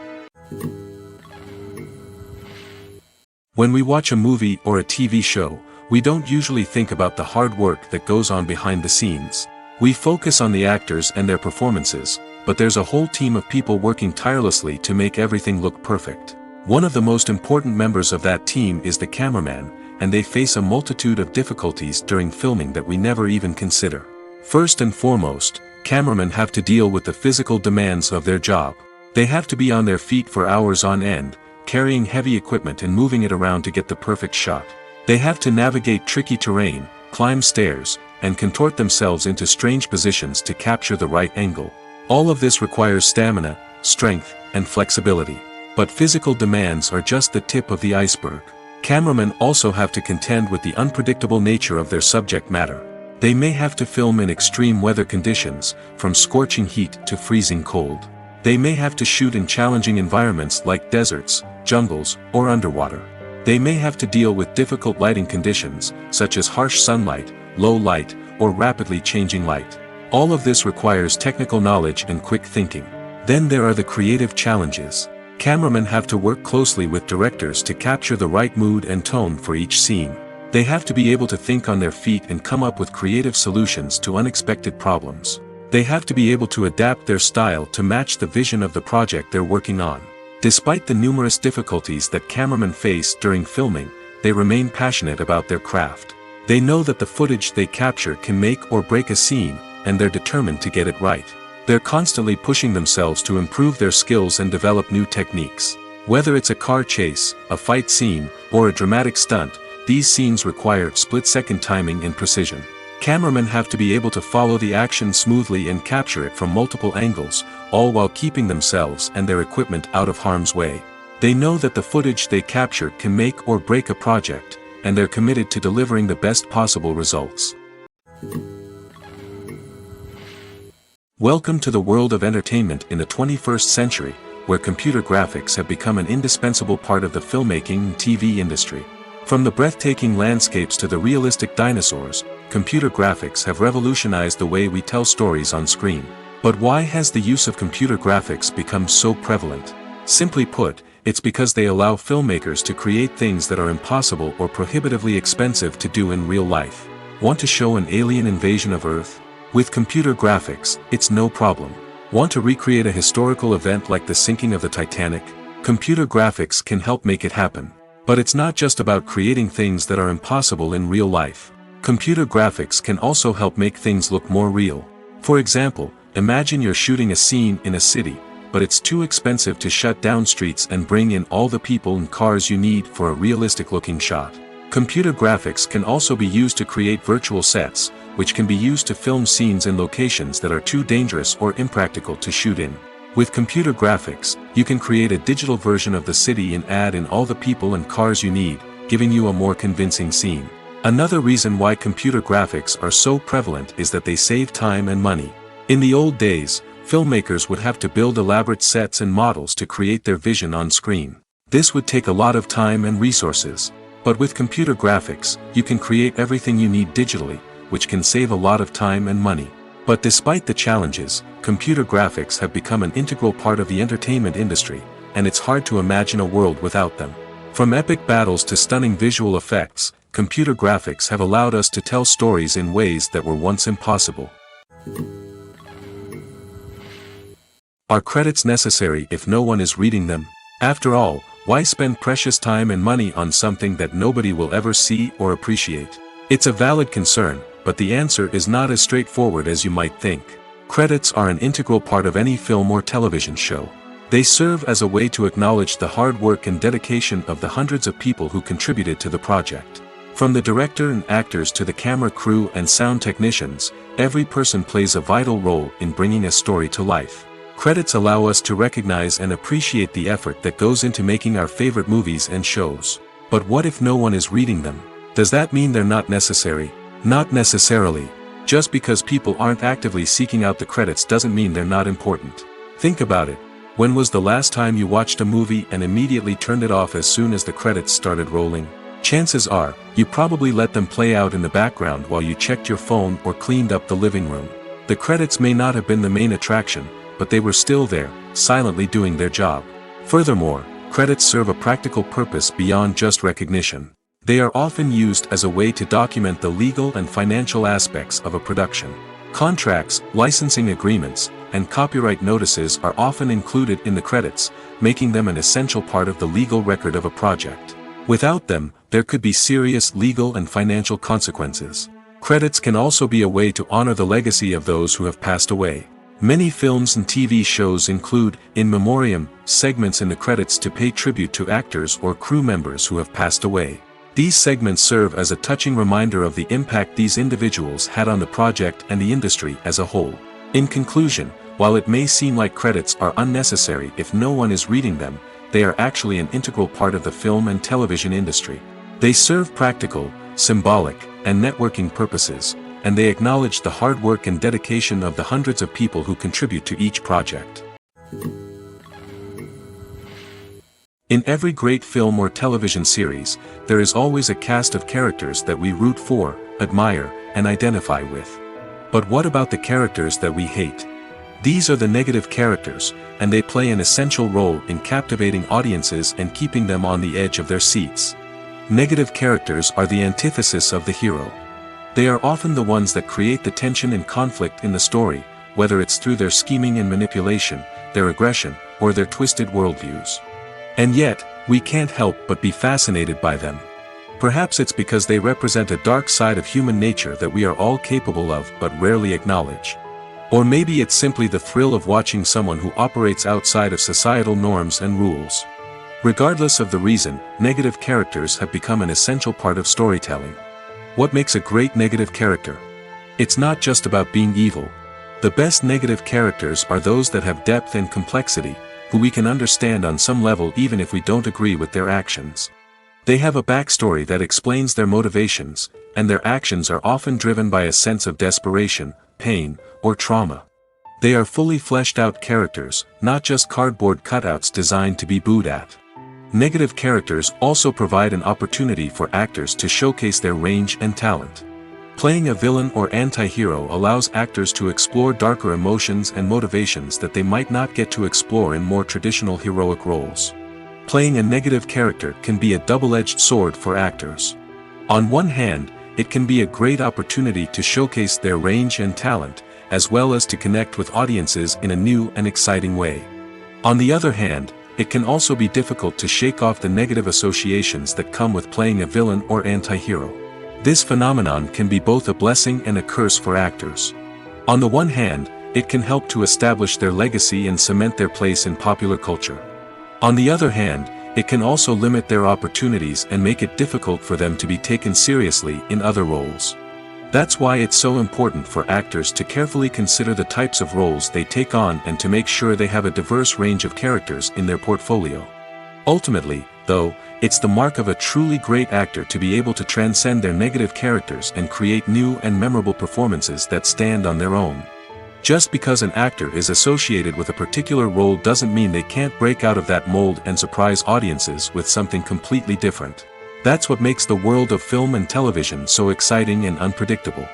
When we watch a movie or a TV show, we don't usually think about the hard work that goes on behind the scenes. We focus on the actors and their performances, but there's a whole team of people working tirelessly to make everything look perfect. One of the most important members of that team is the cameraman, and they face a multitude of difficulties during filming that we never even consider. First and foremost, cameramen have to deal with the physical demands of their job. They have to be on their feet for hours on end, carrying heavy equipment and moving it around to get the perfect shot. They have to navigate tricky terrain, climb stairs, and contort themselves into strange positions to capture the right angle. All of this requires stamina, strength, and flexibility. But physical demands are just the tip of the iceberg. Cameramen also have to contend with the unpredictable nature of their subject matter. They may have to film in extreme weather conditions, from scorching heat to freezing cold. They may have to shoot in challenging environments like deserts, jungles, or underwater. They may have to deal with difficult lighting conditions, such as harsh sunlight, low light, or rapidly changing light. All of this requires technical knowledge and quick thinking. Then there are the creative challenges. Cameramen have to work closely with directors to capture the right mood and tone for each scene. They have to be able to think on their feet and come up with creative solutions to unexpected problems. They have to be able to adapt their style to match the vision of the project they're working on. Despite the numerous difficulties that cameramen face during filming, they remain passionate about their craft. They know that the footage they capture can make or break a scene, and they're determined to get it right. They're constantly pushing themselves to improve their skills and develop new techniques. Whether it's a car chase, a fight scene, or a dramatic stunt, these scenes require split-second timing and precision. Cameramen have to be able to follow the action smoothly and capture it from multiple angles, all while keeping themselves and their equipment out of harm's way. They know that the footage they capture can make or break a project, and they're committed to delivering the best possible results. Welcome to the world of entertainment in the 21st century, where computer graphics have become an indispensable part of the filmmaking and TV industry. From the breathtaking landscapes to the realistic dinosaurs, computer graphics have revolutionized the way we tell stories on screen. But why has the use of computer graphics become so prevalent? Simply put, it's because they allow filmmakers to create things that are impossible or prohibitively expensive to do in real life. Want to show an alien invasion of Earth? With computer graphics, it's no problem. Want to recreate a historical event like the sinking of the Titanic? Computer graphics can help make it happen. But it's not just about creating things that are impossible in real life. Computer graphics can also help make things look more real. For example, imagine you're shooting a scene in a city, but it's too expensive to shut down streets and bring in all the people and cars you need for a realistic-looking shot. Computer graphics can also be used to create virtual sets, which can be used to film scenes in locations that are too dangerous or impractical to shoot in. With computer graphics, you can create a digital version of the city and add in all the people and cars you need, giving you a more convincing scene. Another reason why computer graphics are so prevalent is that they save time and money. In the old days, filmmakers would have to build elaborate sets and models to create their vision on screen. This would take a lot of time and resources. But with computer graphics, you can create everything you need digitally, which can save a lot of time and money. But despite the challenges, computer graphics have become an integral part of the entertainment industry, and it's hard to imagine a world without them. From epic battles to stunning visual effects, computer graphics have allowed us to tell stories in ways that were once impossible. Are credits necessary if no one is reading them? After all, why spend precious time and money on something that nobody will ever see or appreciate? It's a valid concern, but the answer is not as straightforward as you might think. Credits are an integral part of any film or television show. They serve as a way to acknowledge the hard work and dedication of the hundreds of people who contributed to the project. From the director and actors to the camera crew and sound technicians, every person plays a vital role in bringing a story to life. Credits allow us to recognize and appreciate the effort that goes into making our favorite movies and shows. But what if no one is reading them? Does that mean they're not necessary? Not necessarily. Just because people aren't actively seeking out the credits doesn't mean they're not important. Think about it. When was the last time you watched a movie and immediately turned it off as soon as the credits started rolling? Chances are, you probably let them play out in the background while you checked your phone or cleaned up the living room. The credits may not have been the main attraction, but they were still there, silently doing their job. Furthermore, credits serve a practical purpose beyond just recognition. They are often used as a way to document the legal and financial aspects of a production. Contracts, licensing agreements, and copyright notices are often included in the credits, making them an essential part of the legal record of a project. Without them, there could be serious legal and financial consequences. Credits can also be a way to honor the legacy of those who have passed away. Many films and TV shows include, in memoriam, segments in the credits to pay tribute to actors or crew members who have passed away. These segments serve as a touching reminder of the impact these individuals had on the project and the industry as a whole. In conclusion, while it may seem like credits are unnecessary if no one is reading them, they are actually an integral part of the film and television industry. They serve practical, symbolic, and networking purposes, and they acknowledge the hard work and dedication of the hundreds of people who contribute to each project. In every great film or television series, there is always a cast of characters that we root for, admire, and identify with. But what about the characters that we hate? These are the negative characters, and they play an essential role in captivating audiences and keeping them on the edge of their seats. Negative characters are the antithesis of the hero. They are often the ones that create the tension and conflict in the story, whether it's through their scheming and manipulation, their aggression, or their twisted worldviews. And yet, we can't help but be fascinated by them. Perhaps it's because they represent a dark side of human nature that we are all capable of but rarely acknowledge. Or maybe it's simply the thrill of watching someone who operates outside of societal norms and rules. Regardless of the reason, negative characters have become an essential part of storytelling. What makes a great negative character? It's not just about being evil. The best negative characters are those that have depth and complexity, who we can understand on some level even if we don't agree with their actions. They have a backstory that explains their motivations, and their actions are often driven by a sense of desperation, pain, or trauma. They are fully fleshed out characters, not just cardboard cutouts designed to be booed at. Negative characters also provide an opportunity for actors to showcase their range and talent. Playing a villain or anti-hero allows actors to explore darker emotions and motivations that they might not get to explore in more traditional heroic roles. Playing a negative character can be a double-edged sword for actors. On one hand, it can be a great opportunity to showcase their range and talent, as well as to connect with audiences in a new and exciting way. On the other hand, it can also be difficult to shake off the negative associations that come with playing a villain or anti-hero. This phenomenon can be both a blessing and a curse for actors. On the one hand, it can help to establish their legacy and cement their place in popular culture. On the other hand, it can also limit their opportunities and make it difficult for them to be taken seriously in other roles. That's why it's so important for actors to carefully consider the types of roles they take on and to make sure they have a diverse range of characters in their portfolio. Ultimately, though, it's the mark of a truly great actor to be able to transcend their negative characters and create new and memorable performances that stand on their own. Just because an actor is associated with a particular role doesn't mean they can't break out of that mold and surprise audiences with something completely different. That's what makes the world of film and television so exciting and unpredictable.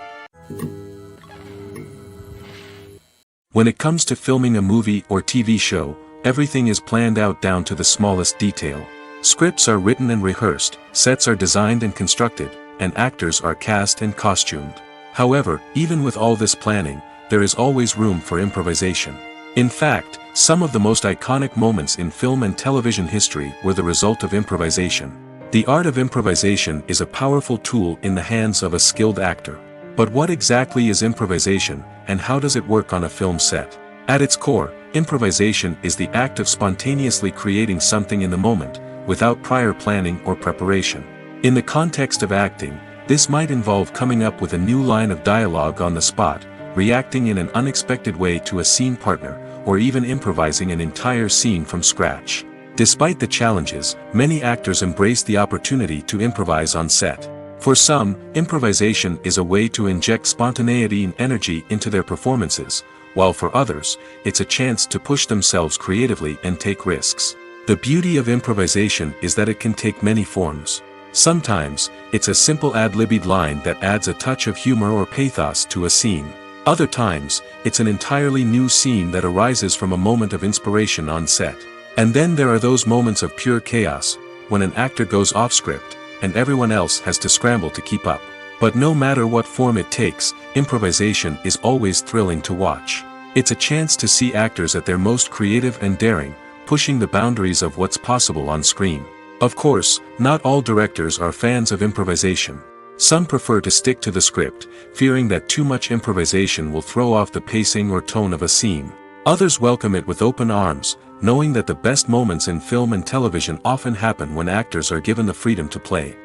When it comes to filming a movie or TV show, everything is planned out down to the smallest detail. Scripts are written and rehearsed, sets are designed and constructed, and actors are cast and costumed. However, even with all this planning, there is always room for improvisation. In fact, some of the most iconic moments in film and television history were the result of improvisation. The art of improvisation is a powerful tool in the hands of a skilled actor. But what exactly is improvisation, and how does it work on a film set? At its core, improvisation is the act of spontaneously creating something in the moment, without prior planning or preparation. In the context of acting, this might involve coming up with a new line of dialogue on the spot, reacting in an unexpected way to a scene partner, or even improvising an entire scene from scratch. Despite the challenges, many actors embrace the opportunity to improvise on set. For some, improvisation is a way to inject spontaneity and energy into their performances, while for others, it's a chance to push themselves creatively and take risks. The beauty of improvisation is that it can take many forms. Sometimes, it's a simple ad-libbed line that adds a touch of humor or pathos to a scene. Other times, it's an entirely new scene that arises from a moment of inspiration on set. And then there are those moments of pure chaos, when an actor goes off script, and everyone else has to scramble to keep up. But no matter what form it takes, improvisation is always thrilling to watch. It's a chance to see actors at their most creative and daring, pushing the boundaries of what's possible on screen. Of course, not all directors are fans of improvisation. Some prefer to stick to the script, fearing that too much improvisation will throw off the pacing or tone of a scene. Others welcome it with open arms, knowing that the best moments in film and television often happen when actors are given the freedom to play.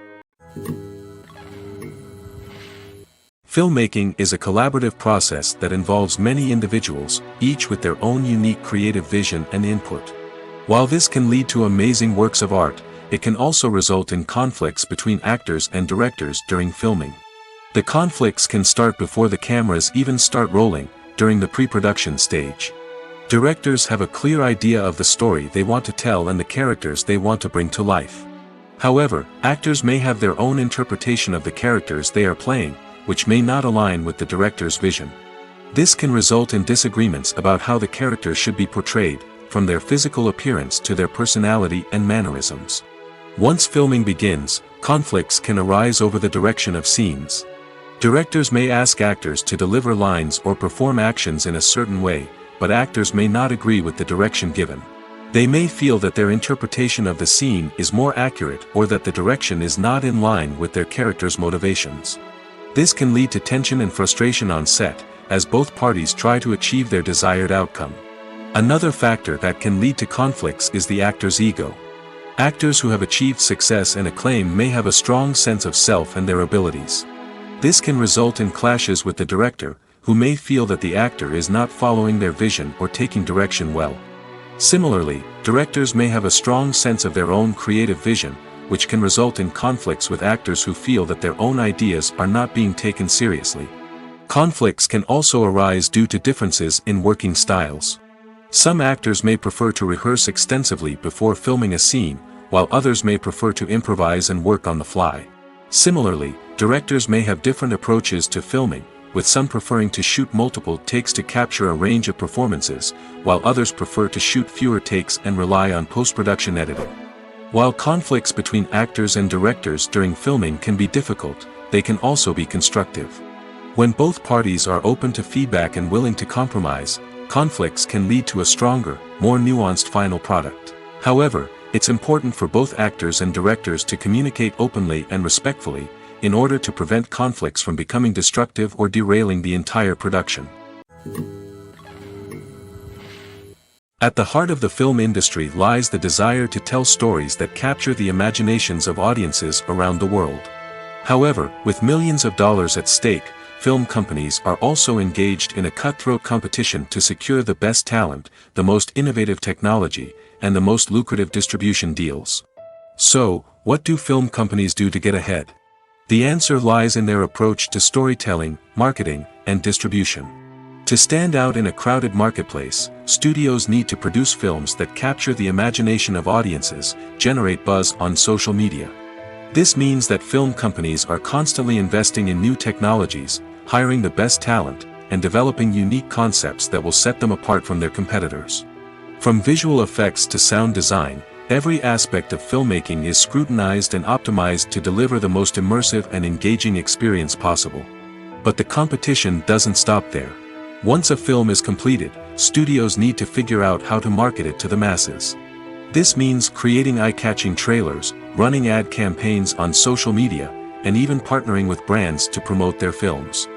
Filmmaking is a collaborative process that involves many individuals, each with their own unique creative vision and input. While this can lead to amazing works of art, it can also result in conflicts between actors and directors during filming. The conflicts can start before the cameras even start rolling, during the pre-production stage. Directors have a clear idea of the story they want to tell and the characters they want to bring to life. However, actors may have their own interpretation of the characters they are playing, which may not align with the director's vision. This can result in disagreements about how the characters should be portrayed, from their physical appearance to their personality and mannerisms. Once filming begins, conflicts can arise over the direction of scenes. Directors may ask actors to deliver lines or perform actions in a certain way, but actors may not agree with the direction given. They may feel that their interpretation of the scene is more accurate or that the direction is not in line with their character's motivations. This can lead to tension and frustration on set, as both parties try to achieve their desired outcome. Another factor that can lead to conflicts is the actor's ego. Actors who have achieved success and acclaim may have a strong sense of self and their abilities. This can result in clashes with the director, who may feel that the actor is not following their vision or taking direction well. Similarly, directors may have a strong sense of their own creative vision, which can result in conflicts with actors who feel that their own ideas are not being taken seriously. Conflicts can also arise due to differences in working styles. Some actors may prefer to rehearse extensively before filming a scene, while others may prefer to improvise and work on the fly. Similarly, directors may have different approaches to filming, with some preferring to shoot multiple takes to capture a range of performances, while others prefer to shoot fewer takes and rely on post-production editing. While conflicts between actors and directors during filming can be difficult, they can also be constructive. When both parties are open to feedback and willing to compromise, conflicts can lead to a stronger, more nuanced final product. However, it's important for both actors and directors to communicate openly and respectfully, in order to prevent conflicts from becoming destructive or derailing the entire production. At the heart of the film industry lies the desire to tell stories that capture the imaginations of audiences around the world. However, with millions of dollars at stake, film companies are also engaged in a cutthroat competition to secure the best talent, the most innovative technology, and the most lucrative distribution deals. So, what do film companies do to get ahead? The answer lies in their approach to storytelling, marketing, and distribution. To stand out in a crowded marketplace, studios need to produce films that capture the imagination of audiences, generate buzz on social media. This means that film companies are constantly investing in new technologies, hiring the best talent, and developing unique concepts that will set them apart from their competitors. From visual effects to sound design, every aspect of filmmaking is scrutinized and optimized to deliver the most immersive and engaging experience possible. But the competition doesn't stop there. Once a film is completed, studios need to figure out how to market it to the masses. This means creating eye-catching trailers, running ad campaigns on social media, and even partnering with brands to promote their films.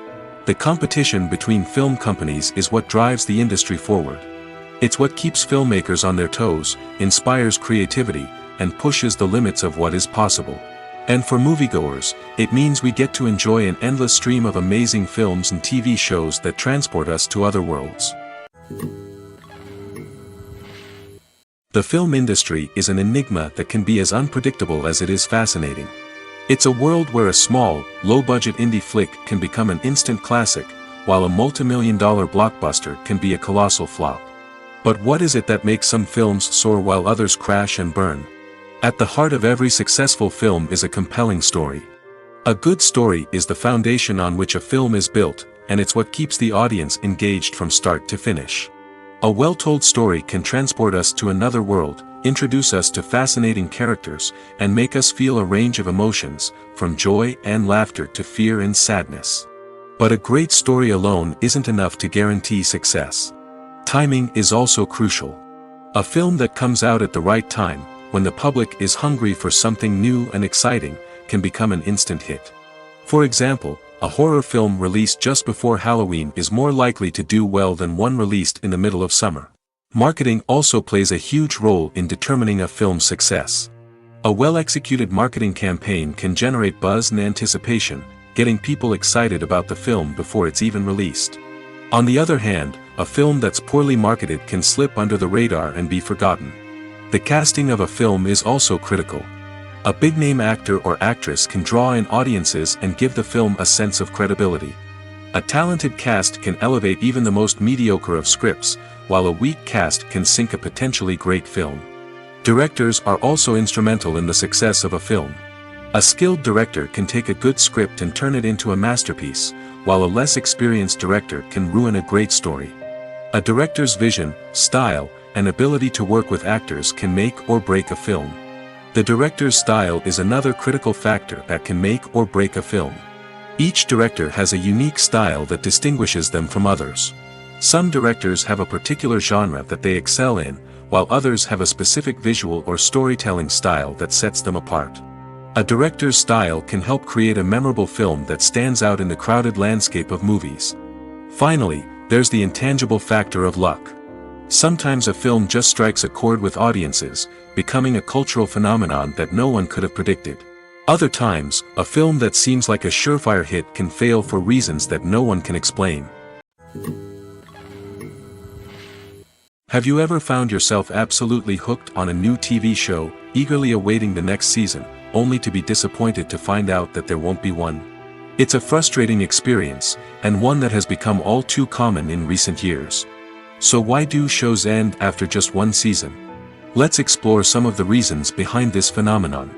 The competition between film companies is what drives the industry forward. It's what keeps filmmakers on their toes, inspires creativity, and pushes the limits of what is possible. And for moviegoers, it means we get to enjoy an endless stream of amazing films and TV shows that transport us to other worlds. The film industry is an enigma that can be as unpredictable as it is fascinating. It's a world where a small, low-budget indie flick can become an instant classic, while a multi-million-dollar blockbuster can be a colossal flop. But what is it that makes some films soar while others crash and burn? At the heart of every successful film is a compelling story. A good story is the foundation on which a film is built, and it's what keeps the audience engaged from start to finish. A well-told story can transport us to another world, introduce us to fascinating characters, and make us feel a range of emotions, from joy and laughter to fear and sadness. But a great story alone isn't enough to guarantee success. Timing is also crucial. A film that comes out at the right time, when the public is hungry for something new and exciting, can become an instant hit. For example, a horror film released just before Halloween is more likely to do well than one released in the middle of summer. Marketing also plays a huge role in determining a film's success. A well-executed marketing campaign can generate buzz and anticipation, getting people excited about the film before it's even released. On the other hand, a film that's poorly marketed can slip under the radar and be forgotten. The casting of a film is also critical. A big-name actor or actress can draw in audiences and give the film a sense of credibility. A talented cast can elevate even the most mediocre of scripts, while a weak cast can sink a potentially great film. Directors are also instrumental in the success of a film. A skilled director can take a good script and turn it into a masterpiece, while a less experienced director can ruin a great story. A director's vision, style, and ability to work with actors can make or break a film. The director's style is another critical factor that can make or break a film. Each director has a unique style that distinguishes them from others. Some directors have a particular genre that they excel in, while others have a specific visual or storytelling style that sets them apart. A director's style can help create a memorable film that stands out in the crowded landscape of movies. Finally, there's the intangible factor of luck. Sometimes a film just strikes a chord with audiences, becoming a cultural phenomenon that no one could have predicted. Other times, a film that seems like a surefire hit can fail for reasons that no one can explain. Have you ever found yourself absolutely hooked on a new TV show, eagerly awaiting the next season, only to be disappointed to find out that there won't be one? It's a frustrating experience, and one that has become all too common in recent years. So why do shows end after just one season? Let's explore some of the reasons behind this phenomenon.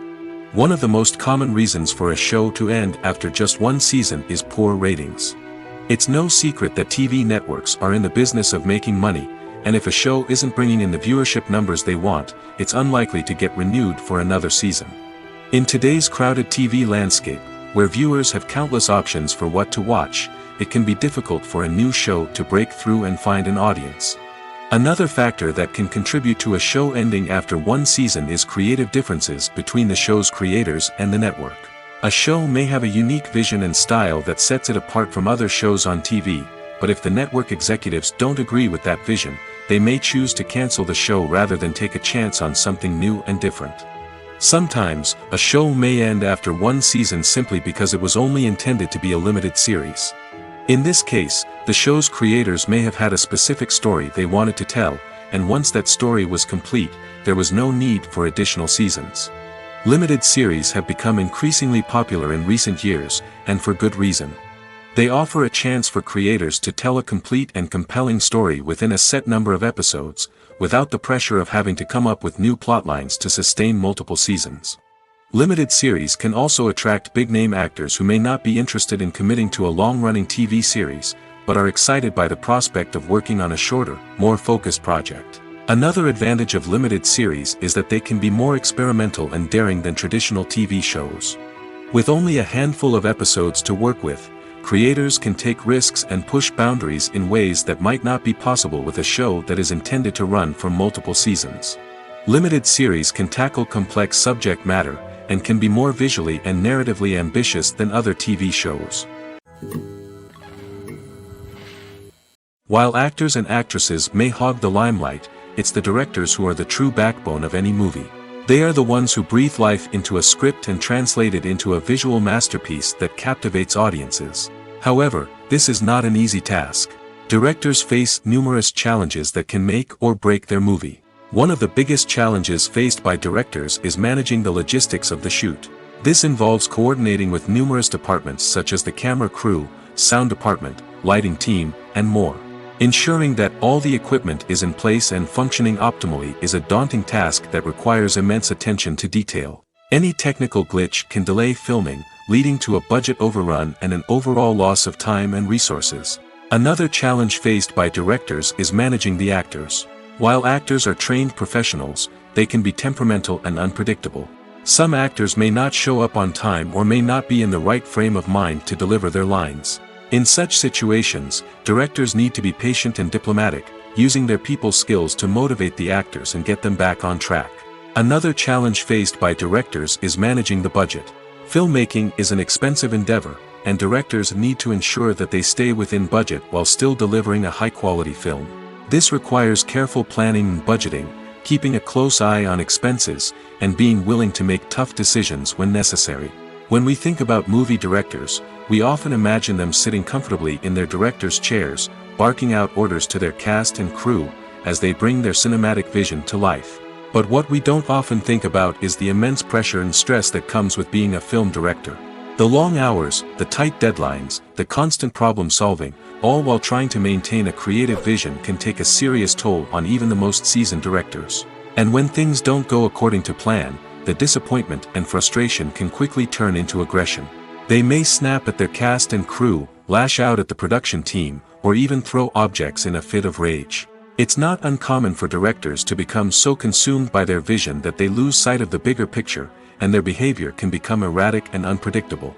One of the most common reasons for a show to end after just one season is poor ratings. It's no secret that TV networks are in the business of making money, and if a show isn't bringing in the viewership numbers they want, it's unlikely to get renewed for another season. In today's crowded TV landscape, where viewers have countless options for what to watch, it can be difficult for a new show to break through and find an audience. Another factor that can contribute to a show ending after one season is creative differences between the show's creators and the network. A show may have a unique vision and style that sets it apart from other shows on TV, but if the network executives don't agree with that vision, they may choose to cancel the show rather than take a chance on something new and different. Sometimes, a show may end after one season simply because it was only intended to be a limited series. In this case, the show's creators may have had a specific story they wanted to tell, and once that story was complete, there was no need for additional seasons. Limited series have become increasingly popular in recent years, and for good reason. They offer a chance for creators to tell a complete and compelling story within a set number of episodes, without the pressure of having to come up with new plotlines to sustain multiple seasons. Limited series can also attract big-name actors who may not be interested in committing to a long-running TV series, but are excited by the prospect of working on a shorter, more focused project. Another advantage of limited series is that they can be more experimental and daring than traditional TV shows. With only a handful of episodes to work with, creators can take risks and push boundaries in ways that might not be possible with a show that is intended to run for multiple seasons. Limited series can tackle complex subject matter, and can be more visually and narratively ambitious than other TV shows. While actors and actresses may hog the limelight, it's the directors who are the true backbone of any movie. They are the ones who breathe life into a script and translate it into a visual masterpiece that captivates audiences. However, this is not an easy task. Directors face numerous challenges that can make or break their movie. One of the biggest challenges faced by directors is managing the logistics of the shoot. This involves coordinating with numerous departments such as the camera crew, sound department, lighting team, and more. Ensuring that all the equipment is in place and functioning optimally is a daunting task that requires immense attention to detail. Any technical glitch can delay filming, leading to a budget overrun and an overall loss of time and resources. Another challenge faced by directors is managing the actors. While actors are trained professionals, they can be temperamental and unpredictable. Some actors may not show up on time or may not be in the right frame of mind to deliver their lines. In such situations, directors need to be patient and diplomatic, using their people skills to motivate the actors and get them back on track. Another challenge faced by directors is managing the budget. Filmmaking is an expensive endeavor, and directors need to ensure that they stay within budget while still delivering a high-quality film. This requires careful planning and budgeting, keeping a close eye on expenses, and being willing to make tough decisions when necessary. When we think about movie directors, we often imagine them sitting comfortably in their director's chairs, barking out orders to their cast and crew, as they bring their cinematic vision to life. But what we don't often think about is the immense pressure and stress that comes with being a film director. The long hours, the tight deadlines, the constant problem solving, all while trying to maintain a creative vision can take a serious toll on even the most seasoned directors. And when things don't go according to plan, the disappointment and frustration can quickly turn into aggression. They may snap at their cast and crew, lash out at the production team, or even throw objects in a fit of rage. It's not uncommon for directors to become so consumed by their vision that they lose sight of the bigger picture, and their behavior can become erratic and unpredictable.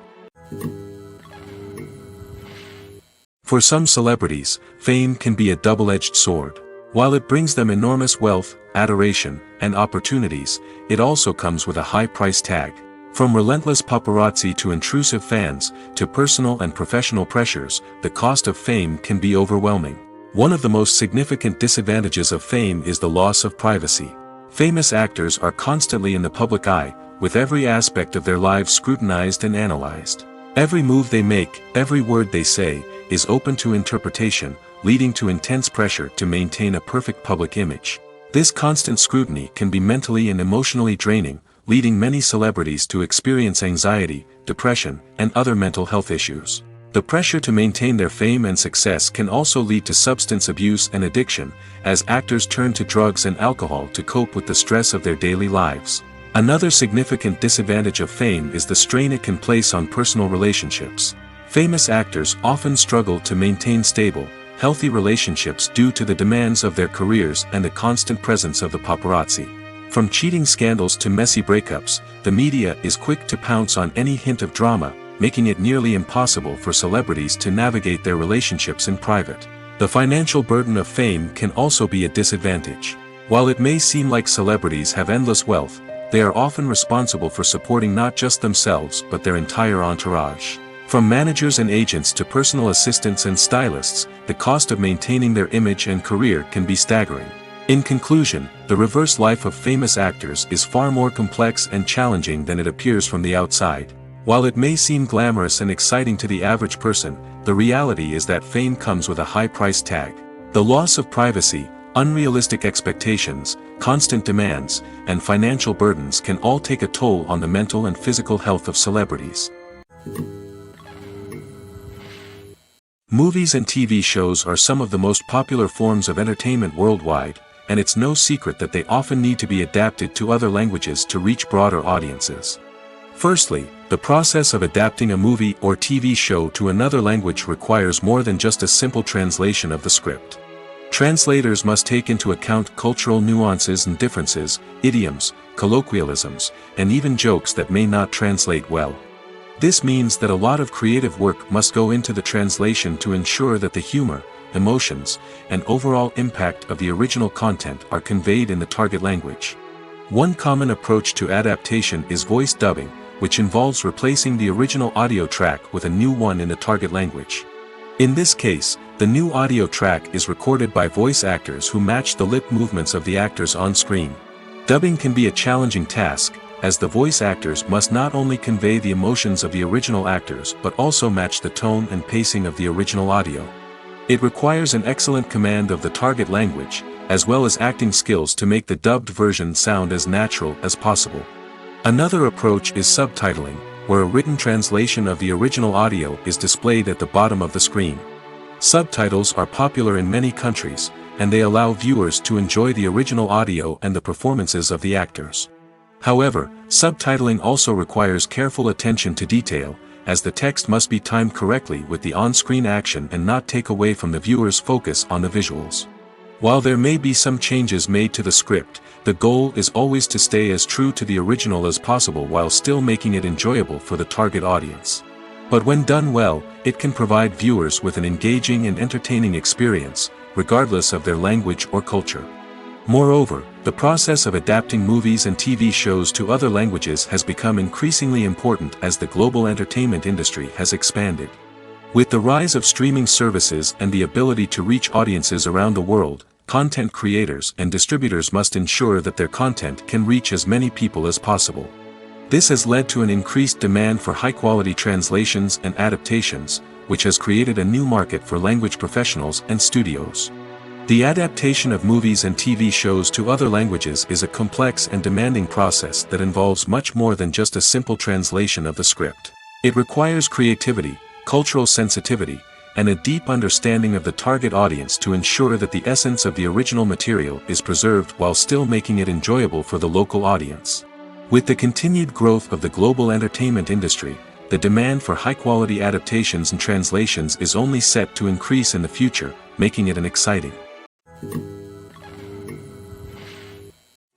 For some celebrities, fame can be a double-edged sword. While it brings them enormous wealth, adoration, and opportunities, it also comes with a high price tag. From relentless paparazzi to intrusive fans, to personal and professional pressures, the cost of fame can be overwhelming. One of the most significant disadvantages of fame is the loss of privacy. Famous actors are constantly in the public eye, with every aspect of their lives scrutinized and analyzed. Every move they make, every word they say, is open to interpretation, leading to intense pressure to maintain a perfect public image. This constant scrutiny can be mentally and emotionally draining, leading many celebrities to experience anxiety, depression, and other mental health issues. The pressure to maintain their fame and success can also lead to substance abuse and addiction, as actors turn to drugs and alcohol to cope with the stress of their daily lives. Another significant disadvantage of fame is the strain it can place on personal relationships. Famous actors often struggle to maintain stable, healthy relationships due to the demands of their careers and the constant presence of the paparazzi. From cheating scandals to messy breakups, the media is quick to pounce on any hint of drama, making it nearly impossible for celebrities to navigate their relationships in private. The financial burden of fame can also be a disadvantage. While it may seem like celebrities have endless wealth, they are often responsible for supporting not just themselves but their entire entourage. From managers and agents to personal assistants and stylists, the cost of maintaining their image and career can be staggering. In conclusion, the reverse life of famous actors is far more complex and challenging than it appears from the outside. While it may seem glamorous and exciting to the average person, the the reality is that fame comes with a high price tag. The loss of privacy, unrealistic expectations, constant demands, and financial burdens can all take a toll on the mental and physical health of celebrities. Movies and TV shows are some of the most popular forms of entertainment worldwide, and it's no secret that they often need to be adapted to other languages to reach broader audiences. Firstly, the process of adapting a movie or TV show to another language requires more than just a simple translation of the script. Translators must take into account cultural nuances and differences, idioms, colloquialisms, and even jokes that may not translate well. This means that a lot of creative work must go into the translation to ensure that the humor, emotions, and overall impact of the original content are conveyed in the target language. One common approach to adaptation is voice dubbing, which involves replacing the original audio track with a new one in the target language. In this case, the new audio track is recorded by voice actors who match the lip movements of the actors on screen. Dubbing can be a challenging task, as the voice actors must not only convey the emotions of the original actors but also match the tone and pacing of the original audio. It requires an excellent command of the target language, as well as acting skills to make the dubbed version sound as natural as possible. Another approach is subtitling, where a written translation of the original audio is displayed at the bottom of the screen. Subtitles are popular in many countries, and they allow viewers to enjoy the original audio and the performances of the actors. However, subtitling also requires careful attention to detail, as the text must be timed correctly with the on-screen action and not take away from the viewer's focus on the visuals. While there may be some changes made to the script, the goal is always to stay as true to the original as possible while still making it enjoyable for the target audience. But when done well, it can provide viewers with an engaging and entertaining experience, regardless of their language or culture. Moreover, the process of adapting movies and TV shows to other languages has become increasingly important as the global entertainment industry has expanded. With the rise of streaming services and the ability to reach audiences around the world, content creators and distributors must ensure that their content can reach as many people as possible. This has led to an increased demand for high-quality translations and adaptations, which has created a new market for language professionals and studios. The adaptation of movies and TV shows to other languages is a complex and demanding process that involves much more than just a simple translation of the script. It requires creativity, cultural sensitivity, and a deep understanding of the target audience to ensure that the essence of the original material is preserved while still making it enjoyable for the local audience. With the continued growth of the global entertainment industry, the demand for high-quality adaptations and translations is only set to increase in the future, making it an exciting.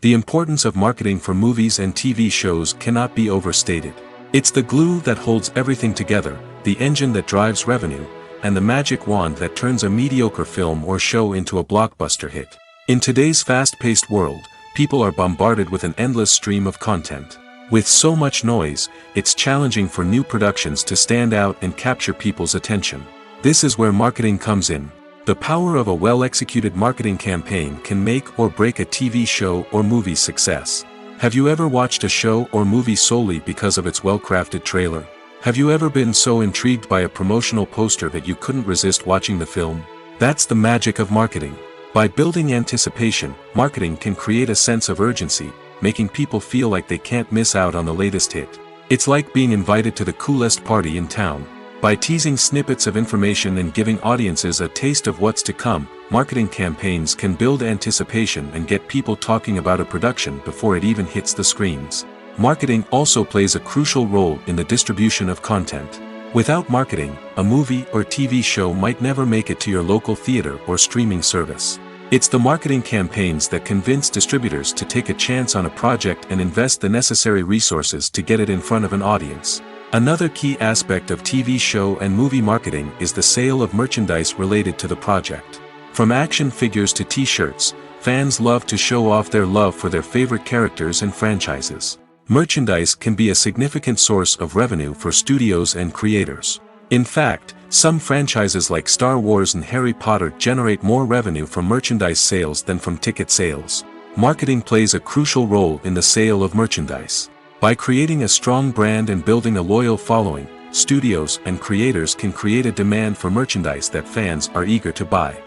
The importance of marketing for movies and TV shows cannot be overstated. It's the glue that holds everything together, the engine that drives revenue, and the magic wand that turns a mediocre film or show into a blockbuster hit. In today's fast-paced world, people are bombarded with an endless stream of content. With so much noise, it's challenging for new productions to stand out and capture people's attention. This is where marketing comes in. The power of a well-executed marketing campaign can make or break a TV show or movie's success. Have you ever watched a show or movie solely because of its well-crafted trailer? Have you ever been so intrigued by a promotional poster that you couldn't resist watching the film? That's the magic of marketing. By building anticipation, marketing can create a sense of urgency, making people feel like they can't miss out on the latest hit. It's like being invited to the coolest party in town. By teasing snippets of information and giving audiences a taste of what's to come, marketing campaigns can build anticipation and get people talking about a production before it even hits the screens. Marketing also plays a crucial role in the distribution of content. Without marketing, a movie or TV show might never make it to your local theater or streaming service. It's the marketing campaigns that convince distributors to take a chance on a project and invest the necessary resources to get it in front of an audience. Another key aspect of TV show and movie marketing is the sale of merchandise related to the project. From action figures to t-shirts, fans love to show off their love for their favorite characters and franchises. Merchandise can be a significant source of revenue for studios and creators. In fact, some franchises like Star Wars and Harry Potter generate more revenue from merchandise sales than from ticket sales. Marketing plays a crucial role in the sale of merchandise. By creating a strong brand and building a loyal following, studios and creators can create a demand for merchandise that fans are eager to buy.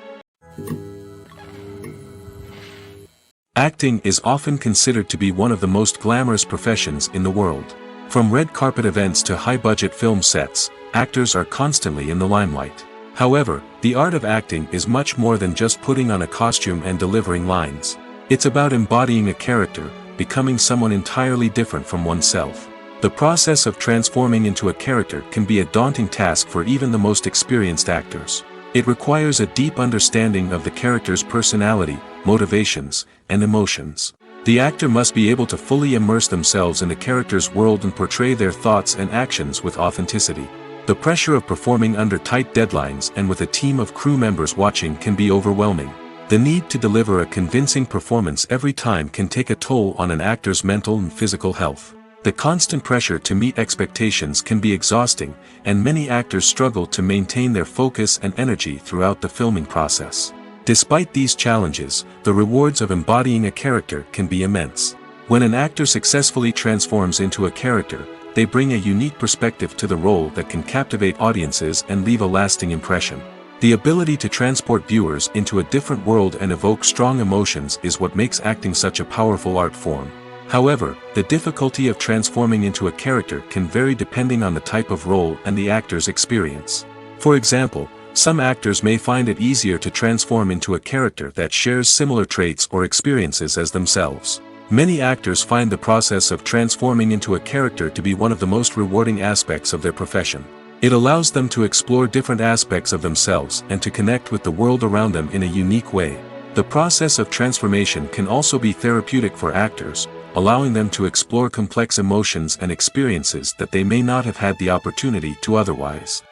Acting is often considered to be one of the most glamorous professions in the world. From red carpet events to high-budget film sets, actors are constantly in the limelight. However, the art of acting is much more than just putting on a costume and delivering lines. It's about embodying a character, becoming someone entirely different from oneself. The process of transforming into a character can be a daunting task for even the most experienced actors. It requires a deep understanding of the character's personality, motivations, and emotions. The actor must be able to fully immerse themselves in the character's world and portray their thoughts and actions with authenticity. The pressure of performing under tight deadlines and with a team of crew members watching can be overwhelming. The need to deliver a convincing performance every time can take a toll on an actor's mental and physical health. The constant pressure to meet expectations can be exhausting, and many actors struggle to maintain their focus and energy throughout the filming process. Despite these challenges, the rewards of embodying a character can be immense. When an actor successfully transforms into a character, they bring a unique perspective to the role that can captivate audiences and leave a lasting impression. The ability to transport viewers into a different world and evoke strong emotions is what makes acting such a powerful art form. However, the difficulty of transforming into a character can vary depending on the type of role and the actor's experience. For example, some actors may find it easier to transform into a character that shares similar traits or experiences as themselves. Many actors find the process of transforming into a character to be one of the most rewarding aspects of their profession. It allows them to explore different aspects of themselves and to connect with the world around them in a unique way. The process of transformation can also be therapeutic for actors, allowing them to explore complex emotions and experiences that they may not have had the opportunity to otherwise.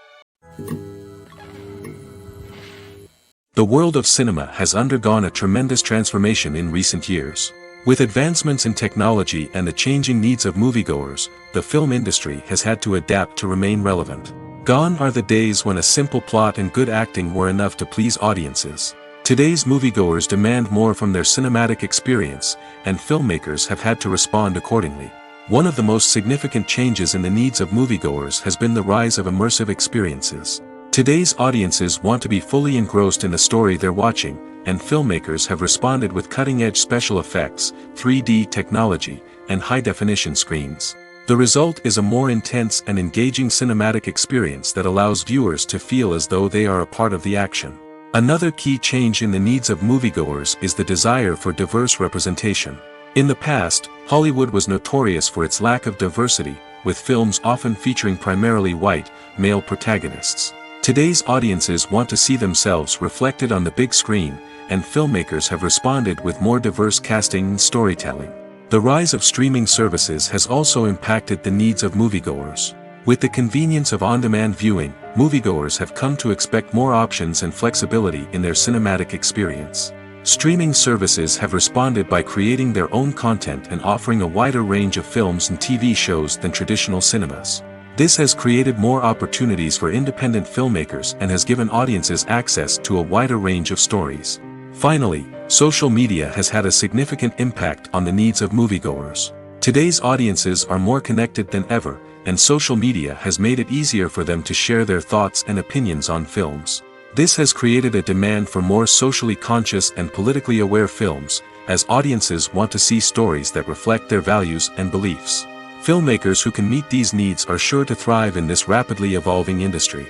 The world of cinema has undergone a tremendous transformation in recent years. With advancements in technology and the changing needs of moviegoers, the film industry has had to adapt to remain relevant. Gone are the days when a simple plot and good acting were enough to please audiences. Today's moviegoers demand more from their cinematic experience, and filmmakers have had to respond accordingly. One of the most significant changes in the needs of moviegoers has been the rise of immersive experiences. Today's audiences want to be fully engrossed in the story they're watching, and filmmakers have responded with cutting-edge special effects, 3D technology, and high-definition screens. The result is a more intense and engaging cinematic experience that allows viewers to feel as though they are a part of the action. Another key change in the needs of moviegoers is the desire for diverse representation. In the past, Hollywood was notorious for its lack of diversity, with films often featuring primarily white, male protagonists. Today's audiences want to see themselves reflected on the big screen, and filmmakers have responded with more diverse casting and storytelling. The rise of streaming services has also impacted the needs of moviegoers. With the convenience of on-demand viewing, moviegoers have come to expect more options and flexibility in their cinematic experience. Streaming services have responded by creating their own content and offering a wider range of films and TV shows than traditional cinemas. This has created more opportunities for independent filmmakers and has given audiences access to a wider range of stories. Finally, social media has had a significant impact on the needs of moviegoers. Today's audiences are more connected than ever, and social media has made it easier for them to share their thoughts and opinions on films. This has created a demand for more socially conscious and politically aware films, as audiences want to see stories that reflect their values and beliefs. Filmmakers who can meet these needs are sure to thrive in this rapidly evolving industry.